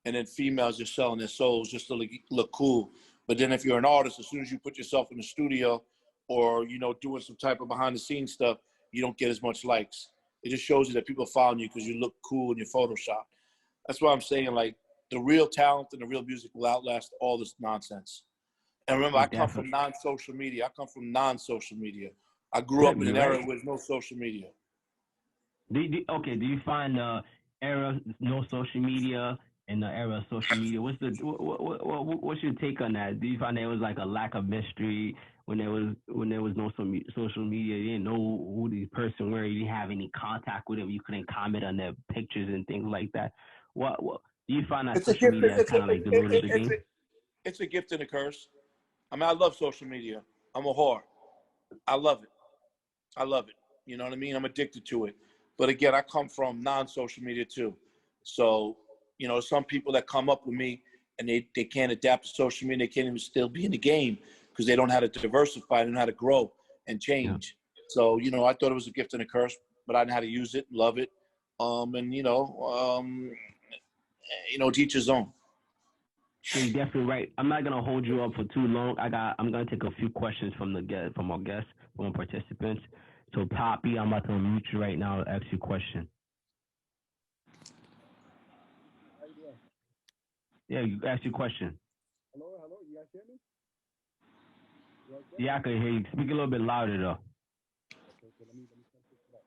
and then females just selling their souls just to look cool. But then if you're an artist, as soon as you put yourself in the studio or, doing some type of behind the scenes stuff, you don't get as much likes. It just shows you that people are following you because you look cool in your Photoshop. That's why I'm saying, like, the real talent and the real music will outlast all this nonsense. And remember, I come from non-social media. I grew up in an era with no social media. Do you find the era no social media and the era of social media? What's your take on that? Do you find there was like a lack of mystery when there was no social media? You didn't know who the person were. You didn't have any contact with them. You couldn't comment on their pictures and things like that. What do you find that social media is kind of like diluted the game? It's a gift and a curse. I mean, I love social media. I'm a whore. I love it. You know what I mean? I'm addicted to it. But again, I come from non-social media too. So, some people that come up with me and they can't adapt to social media, they can't even still be in the game because they don't know how to diversify, they don't know how to grow and change. Yeah. So, I thought it was a gift and a curse, but I know how to use it, love it. To each his own. Yeah, you're definitely right. I'm not gonna hold you up for too long. I'm gonna take a few questions from our guests, from our participants. So Poppy, I'm about to unmute you right now to ask you a question. How you doing? Yeah, you ask your question. Hello, you guys hear me? Yeah, I can hear you. Speak a little bit louder though. Okay, let me turn this up.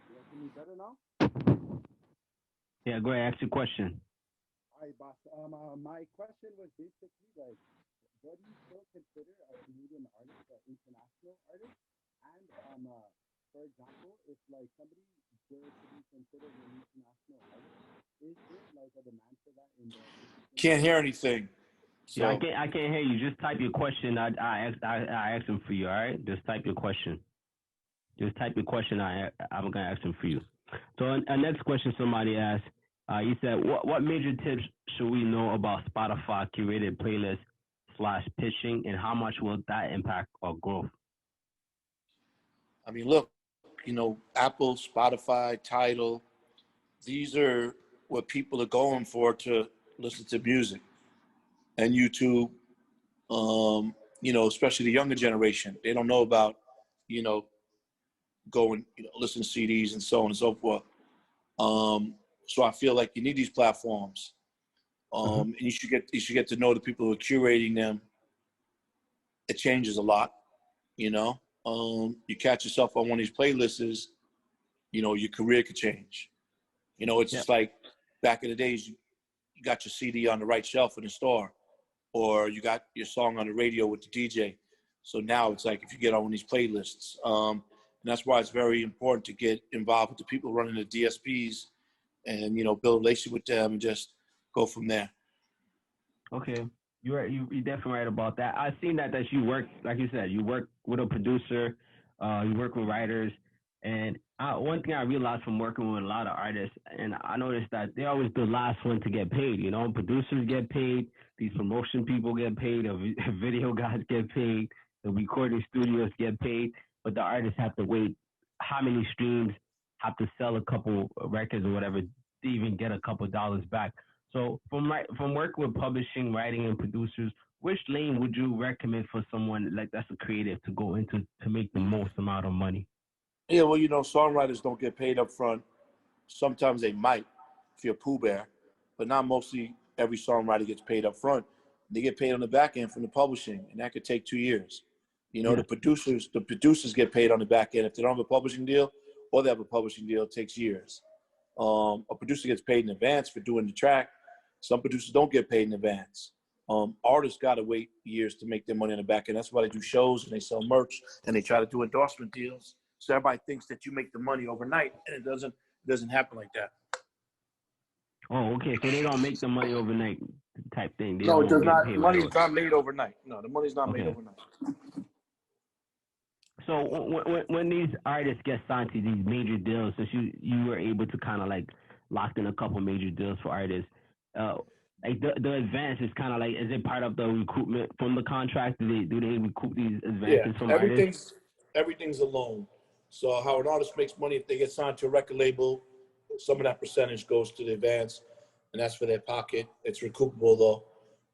You guys hear me better now? Yeah, go ahead, ask your question. I boss. My question was basically like, what do you still consider a Canadian artist, an international artist? And for example, if like somebody were to be considered an international artist, is there like a demand for that in the Canadian Can't hear market? anything. Yeah, So I can't hear you. Just type your question. I asked him for you. All right, just type your question. Just type your question. I'm gonna ask him for you. So our next question somebody asked. He said, what major tips should we know about Spotify curated playlist slash pitching, and how much will that impact our growth? I mean, look, Apple, Spotify, Tidal, these are what people are going for to listen to music, and YouTube. Especially the younger generation, they don't know about, you know, going, listen to CDs and so on and so forth. So I feel like you need these platforms, Mm-hmm. and you should get to know the people who are curating them. It changes a lot, you know. You catch yourself on one of these playlists, your career could change. It's Yeah. just like back in the days, you got your CD on the right shelf in the store, or you got your song on the radio with the DJ. So now it's like if you get on one of these playlists, and that's why it's very important to get involved with the people running the DSPs, and build a relationship with them and just go from there. Okay. You're right. You're definitely right about that. I've seen that you work, like you said, you work with a producer, you work with writers, and one thing I realized from working with a lot of artists, and I noticed that they're always the last one to get paid. Producers get paid, these promotion people get paid, the video guys get paid, the recording studios get paid, but the artists have to wait how many streams, have to sell a couple records or whatever to even get a couple dollars back. So from working with publishing, writing, and producers, which lane would you recommend for someone like that's a creative to go into to make the most amount of money? Yeah, well, songwriters don't get paid up front. Sometimes they might if you're Pooh Bear, but not mostly every songwriter gets paid up front. They get paid on the back end from the publishing, and that could take 2 years. Yeah. The producers get paid on the back end. If they don't have a publishing deal or they have a publishing deal, it takes years. A producer gets paid in advance for doing the track. Some producers don't get paid in advance. Artists got to wait years to make their money on the back end. That's why they do shows and they sell merch and they try to do endorsement deals. So everybody thinks that you make the money overnight, and it doesn't happen like that. Oh, okay. So they don't make the money overnight type thing. They No, it don't does get not. paid right Money's away. not made overnight. No, the money's not made Okay. overnight. So when these artists get signed to these major deals, since you were able to kind of like lock in a couple major deals for artists, uh, like the advance is kind of like, is it part of the recruitment from the contract? Do they recoup these Yeah, advances from artists? everything's a loan. So how an artist makes money if they get signed to a record label, some of that percentage goes to the advance, and that's for their pocket. It's recoupable though,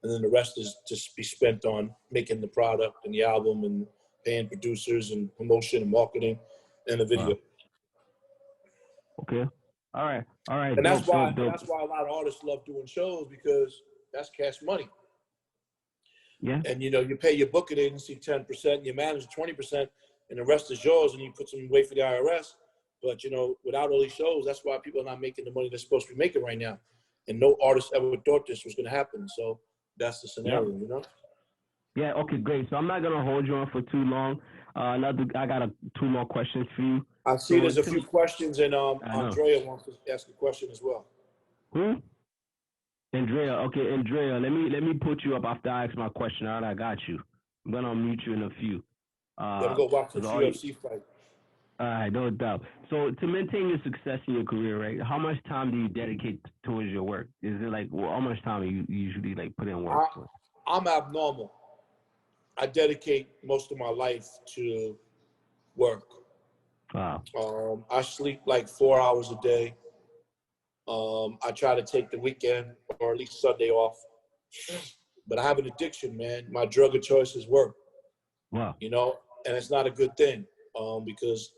and then the rest is just be spent on making the product and the album and paying producers and promotion and marketing and the video. Wow. Okay. All right. And that's Dope. why Dope. and Dope. that's why a lot of artists love doing shows because that's cash money. Yeah. And you pay your booking agency 10%, your manager 20%, and the rest is yours, and you put some away for the IRS. But without all these shows, that's why people are not making the money they're supposed to be making right now. And no artist ever thought this was going to happen. So that's the Yep. scenario. Yeah. Okay. Great. So I'm not gonna hold you on for too long. I got two more questions for you. I see So there's a few questions, and I know. Andrea wants to ask a question as well. Who? Andrea, okay, Andrea, let me put you up after I ask my question. All right, I got you. I'm gonna unmute you in a few. Then go watch this 'Cause UFC fight. all right, no doubt. So to maintain your success in your career, right? How much time do you dedicate towards your work? Is it like, well, how much time do you usually like put in work for? I'm abnormal. I dedicate most of my life to work. Wow. I sleep like 4 hours a day. I try to take the weekend or at least Sunday off. But I have an addiction, man. My drug of choice is work, Wow. And it's not a good thing because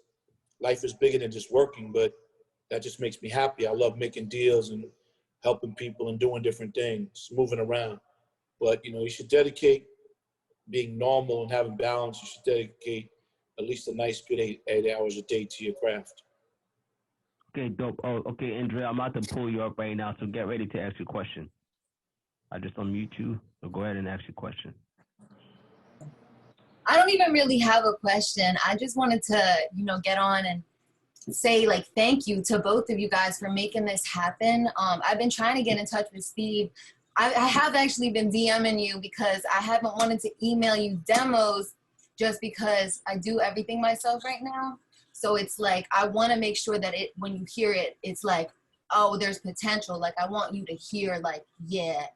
life is bigger than just working, but that just makes me happy. I love making deals and helping people and doing different things, moving around. But, you should dedicate being normal and having balance. You should dedicate at least a nice good 8 hours a day to your craft. Okay, dope. Oh, okay, Andrea, I'm about to pull you up right now, so get ready to ask your question. I just unmute you. So go ahead and ask your question. I don't even really have a question. I just wanted to, get on and say like thank you to both of you guys for making this happen. I've been trying to get in touch with Steve. I have actually been DMing you because I haven't wanted to email you demos just because I do everything myself right now. So it's like I want to make sure that when you hear it, it's like, oh, there's potential. Like I want you to hear like, yeah,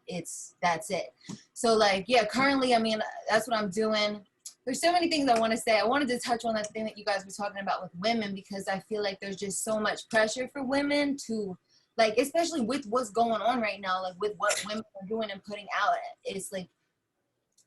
that's it. So like, yeah, currently, I mean, that's what I'm doing. There's so many things I want to say. I wanted to touch on that thing that you guys were talking about with women, because I feel like there's just so much pressure for women to, like, especially with what's going on right now, like with what women are doing and putting out. It's like,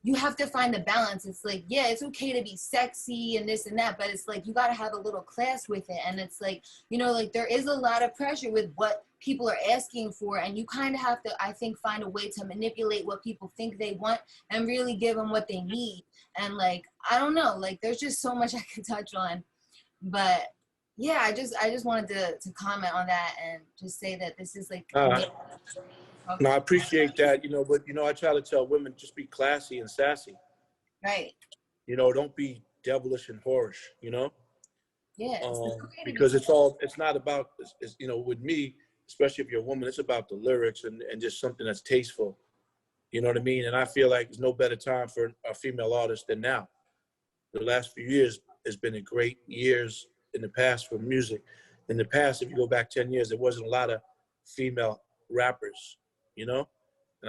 you have to find the balance. It's like, yeah, it's okay to be sexy and this and that, but it's like, you got to have a little class with it. And it's like, like there is a lot of pressure with what people are asking for. And you kind of have to, I think, find a way to manipulate what people think they want and really give them what they need. And like, I don't know, like there's just so much I could touch on, but yeah, I just wanted to comment on that and just say that this is like, no, I appreciate that, but I try to tell women, just be classy and sassy. Right. Don't be devilish and whorish, Yeah. Because it's not about, with me, especially if you're a woman, it's about the lyrics and just something that's tasteful. You know what I mean? And I feel like there's no better time for a female artist than now. The last few years has been a great years in the past for music. In the past, if you go back 10 years, there wasn't a lot of female rappers, And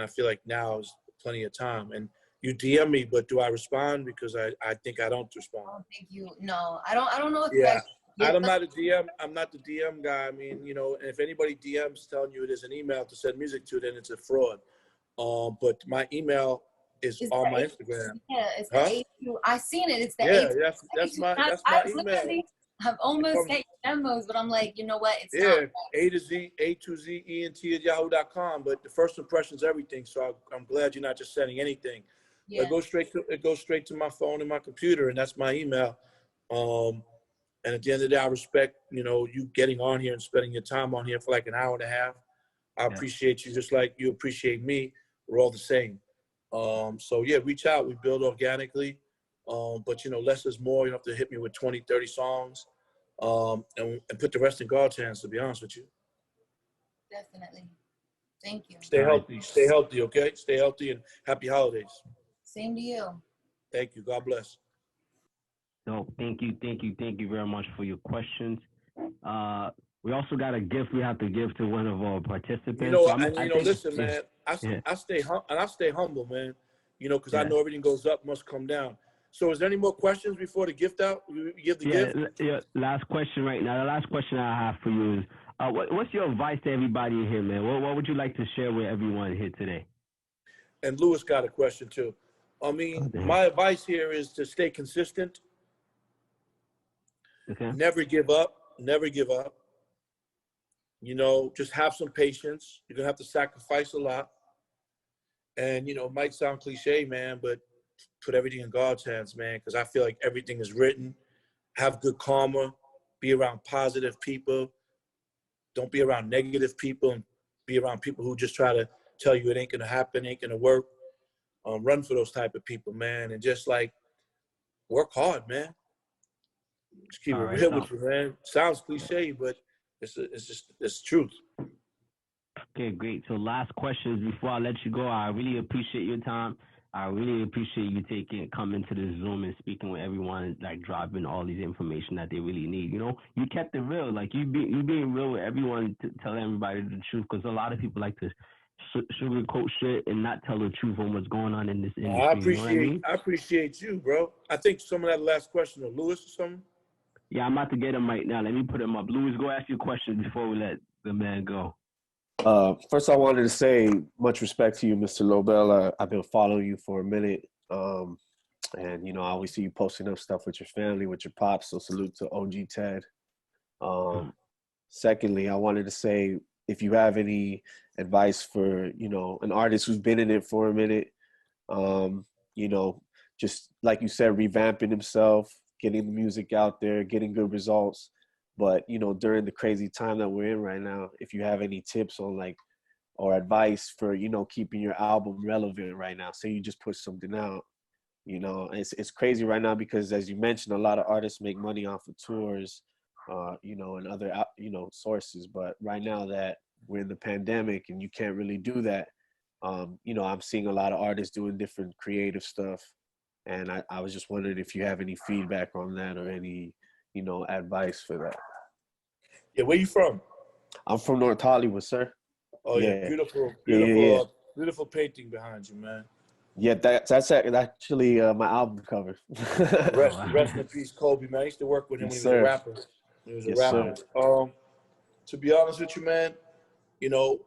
I feel like now is plenty of time. And you DM me, but do I respond? Because I think I don't respond. I don't think you. No, I don't know if yeah. you I'm not a DM. I'm not the DM guy. I mean, and if anybody DMs telling you it is an email to send music to, then it's a fraud. But my email is on my Instagram. Yeah, it's the A2. I seen it. It's the A2. Yeah, that's my email. I've almost sent demos, but I'm like, you know what? It's not. A2Z, ent at yahoo.com. But the first impression is everything. So I'm glad you're not just sending anything. Yeah. It goes straight to my phone and my computer, and that's my email. And at the end of the day, I respect, you getting on here and spending your time on here for like an hour and a half. I appreciate you just like you appreciate me. We're all the same. So yeah, reach out. We build organically. But less is more. You don't have to hit me with 20, 30 songs. And put the rest in God's hands, to be honest with you. Definitely. Thank you. Stay healthy. Stay healthy, okay? Stay healthy and happy holidays. Same to you. Thank you. God bless. No, thank you very much for your questions. We also got a gift we have to give to one of our participants. Listen, man, I stay humble, man. Because I know everything goes up, must come down. So, is there any more questions before the gift out? You give the gift. Yeah. Last question right now. The last question I have for you is, what's your advice to everybody in here, man? What would you like to share with everyone here today? And Lewis got a question too. I mean, my advice here is to stay consistent. Okay. Never give up. Never give up. Just have some patience. You're going to have to sacrifice a lot. And, it might sound cliche, man, but put everything in God's hands, man, because I feel like everything is written. Have good karma. Be around positive people. Don't be around negative people, and be around people who just try to tell you it ain't going to happen, ain't going to work. Run for those type of people, man, and just, like, work hard, man. Just keep it real with you, man. Sounds cliche, but it's truth. Okay, great. So last questions before I let you go. I really appreciate your time. I really appreciate you coming to this Zoom and speaking with everyone, like dropping all these information that they really need. You kept it real. Like you being real with everyone, to tell everybody the truth, because a lot of people like to sugarcoat shit and not tell the truth on what's going on in this industry. I appreciate you, bro. I think some of that last question of Lewis or something. Yeah, I'm about to get him right now. Let me put him up. Louis, go ask your question before we let the man go. First, I wanted to say much respect to you, Mr. Lobel. I've been following you for a minute. And, I always see you posting up stuff with your family, with your pops. So salute to OG Ted. Secondly, I wanted to say, if you have any advice for, an artist who's been in it for a minute, just like you said, revamping himself, getting the music out there, getting good results. But, during the crazy time that we're in right now, if you have any tips on like or advice for, you know, keeping your album relevant right now? Say you just put something out, you know, it's crazy right now because, as you mentioned, a lot of artists make money off of tours, you know, and other, you know, sources. But right now that we're in the pandemic and you can't really do that, you know, I'm seeing a lot of artists doing different creative stuff. And I was just wondering if you have any feedback on that or any, you know, advice for that. Yeah, where you from? I'm from North Hollywood, sir. Oh yeah, beautiful, Yeah, beautiful, yeah, yeah. beautiful painting behind you, man. Yeah, that's actually my album cover. Rest in peace, Kobe, man. I used to work with him when Yes, he was a sir. rapper. He was a Yes, rapper. sir. To be honest with you, man, you know,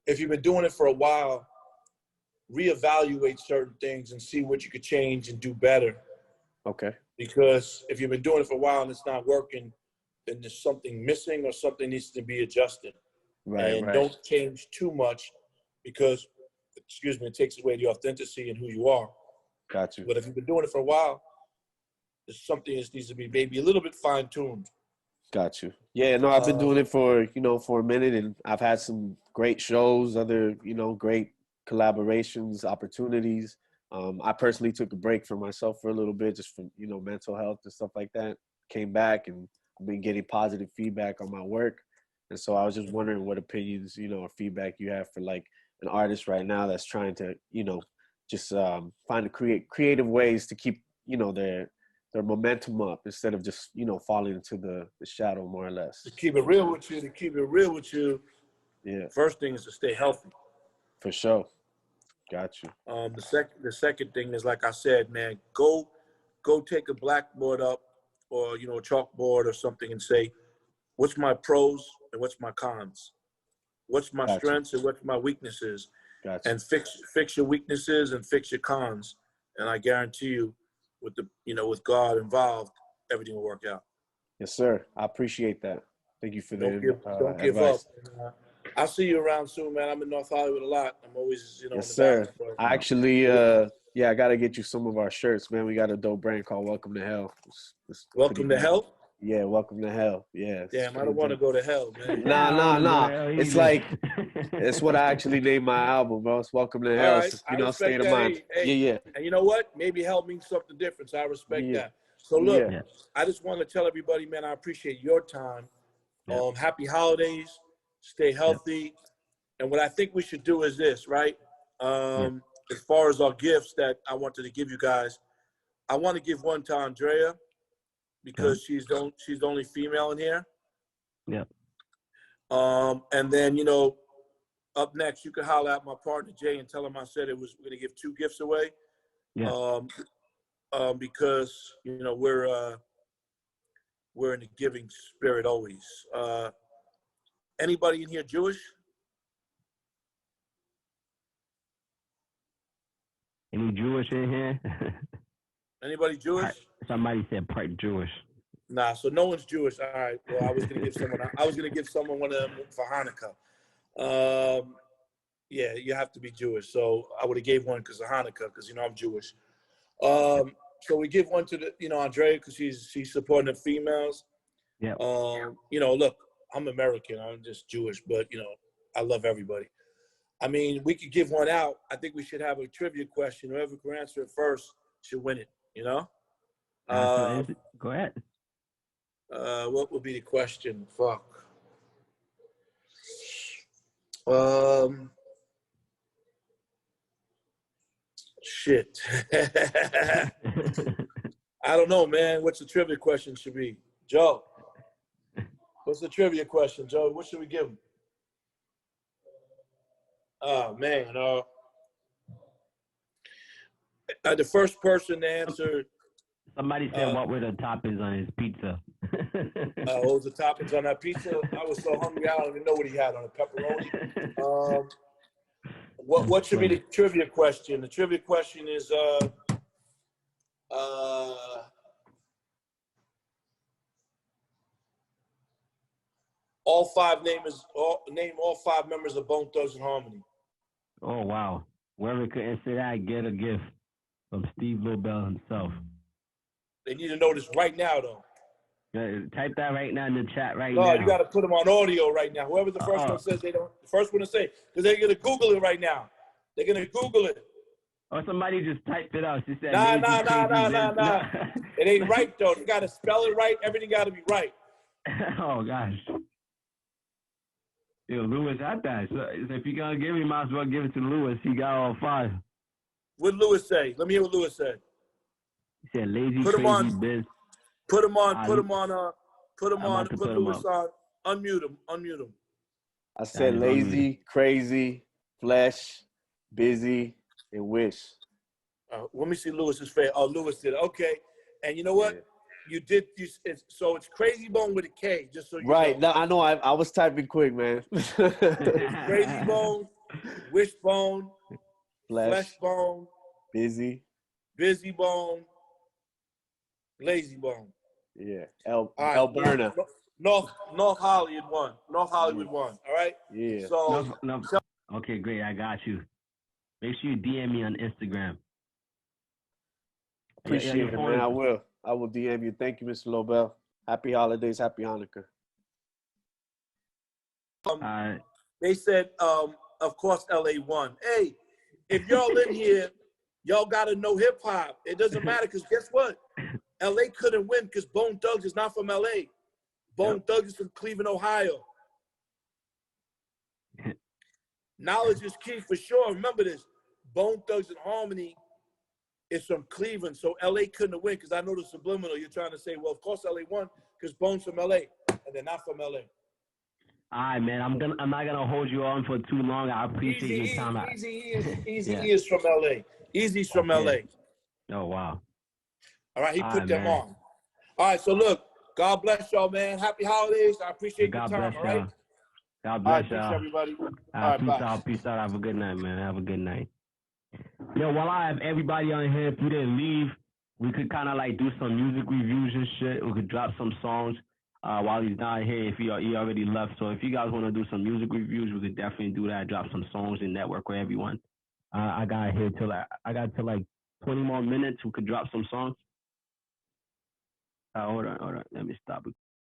if you've been doing it for a while, reevaluate certain things and see what you could change and do better. Okay. Because if you've been doing it for a while and it's not working, then there's something missing or something needs to be adjusted. Right, And right. don't change too much because, excuse me, it takes away the authenticity and who you are. Got you. But if you've been doing it for a while, there's something that needs to be maybe a little bit fine-tuned. Got you. Yeah, no, I've been doing it for, you know, for a minute, and I've had some great shows, other, you know, great collaborations, opportunities. I personally took a break for myself for a little bit, just from, you know, mental health and stuff like that. Came back and I've been getting positive feedback on my work. And so I was just wondering what opinions, you know, or feedback you have for like an artist right now that's trying to, you know, just find creative ways to keep, you know, their momentum up instead of just, you know, falling into the shadow more or less. To keep it real with you, Yeah, first thing is to stay healthy. for sure. Got you. The second thing is, like I said, man, go take a blackboard up or, you know, a chalkboard or something and say, what's my pros and what's my cons? What's my Got strengths you. and what's my weaknesses? Got you. And fix your weaknesses and fix your cons. And I guarantee you, with the, you know, with God involved, everything will work out. Yes, sir. I appreciate that. Thank you for Don't the give up. advice. I'll see you around soon, man. I'm in North Hollywood a lot. I'm always, you know, Yes, in the sir. valley. But, I actually, yeah, I gotta get you some of our shirts, man. We got a dope brand called Welcome to Hell. It's Welcome to dope. Hell? Yeah, Welcome to Hell. Yeah. Damn, I don't want to go to hell, man. Nah. It's like, it's what I actually named my album, bro. It's Welcome to Hell. All right, It's just, I you know, respect state of that. mind. Hey, Yeah. and you know what? Maybe hell means something different, so I respect Yeah. that. So look, Yeah. I just want to tell everybody, man, I appreciate your time. Yep. Happy holidays. Stay healthy. And what I think we should do is this, right? As far as our gifts that I wanted to give you guys, I want to give one to Andrea because she's the only female in here. Yep. And then, you know, up next, you can holler at my partner Jay and tell him I said we're going to give 2 gifts away. Yeah. Because, you know, we're in the giving spirit always. Anybody in here Jewish? Any Jewish in here? Anybody Jewish? Somebody said part Jewish. Nah, so no one's Jewish. All right. Well, I was gonna give someone one of them for Hanukkah. Yeah, you have to be Jewish. So I would have gave one because of Hanukkah, because you know I'm Jewish. So we give one to the, you know, Andrea because she's supporting the females. Yeah. You know, look, I'm American. I'm just Jewish, but you know, I love everybody. I mean, we could give one out. I think we should have a trivia question. Whoever can answer it first should win it. You know. Go ahead. What would be the question? Fuck. Shit. I don't know, man. What's the trivia question should be? Joe. What's the trivia question, Joe? What should we give him? Oh, man. The first person to answer. Somebody said what were the toppings on his pizza? What was the toppings on that pizza? I was so hungry, I don't even know what he had on it. Pepperoni. What should be the trivia question? The trivia question is name all 5 members of Bone Thugs and Harmony. Oh wow! Whoever could answer that, get a gift from Steve Lobel himself. They need to know this right now, though. Type that right now in the chat right No, now. you got to put them on audio right now. Whoever the first one says they don't, the first one to say, because they're gonna Google it right now. They're gonna Google it. Or somebody just typed it out. She said, Nah. No. It ain't right though. You got to spell it right. Everything got to be right. Oh gosh. Yo, Lewis had that. So if you're gonna give me, might as well give it to Lewis. He got all 5. What Lewis say? Let me hear what Lewis said. He said lazy, Put him crazy, on. biz. Put him on. Put Lewis on. Unmute him. I said lazy, crazy, flesh, busy, and wish. Let me see Lewis's face. Oh, Lewis did it. Okay. And you know what? Yeah. You did. So it's Crazy Bone with a K, just so you Right. know. No, I know. I was typing quick, man. Crazy Bone, Wishbone, Flesh Bone, busy Bone, Lazy Bone. Yeah. Right. Alberta. North Hollywood won. North Hollywood won. All right. Yeah. So No. Okay, great. I got you. Make sure you DM me on Instagram. Appreciate it, man. I will DM you. Thank you, Mr. Lobel. Happy holidays. Happy Hanukkah. They said, of course, LA won. Hey, if y'all in here, y'all got to know hip hop. It doesn't matter because guess what? LA couldn't win because Bone Thugs is not from LA. Bone Thugs is from Cleveland, Ohio. Knowledge is key for sure. Remember this. Bone Thugs and Harmony is from Cleveland, so LA couldn't win because I know the subliminal. You're trying to say, well, of course LA won because Bone's from LA, and they're not from LA. All right, man. I'm not gonna hold you on for too long. I appreciate your time. Easy is from LA. Easy's from LA. Oh wow. All right, he put them on. All right, so look, God bless y'all, man. Happy holidays. I appreciate your time. All right. God bless y'all. Peace, everybody. All right, peace out. Have a good night, man. Have a good night. Yo, while I have everybody on here, if you didn't leave, we could kind of like do some music reviews and shit. We could drop some songs while he's not here if he already left. So if you guys want to do some music reviews, we could definitely do that. Drop some songs and network with everyone. I got here till like 20 more minutes. We could drop some songs. Hold on. Let me stop it.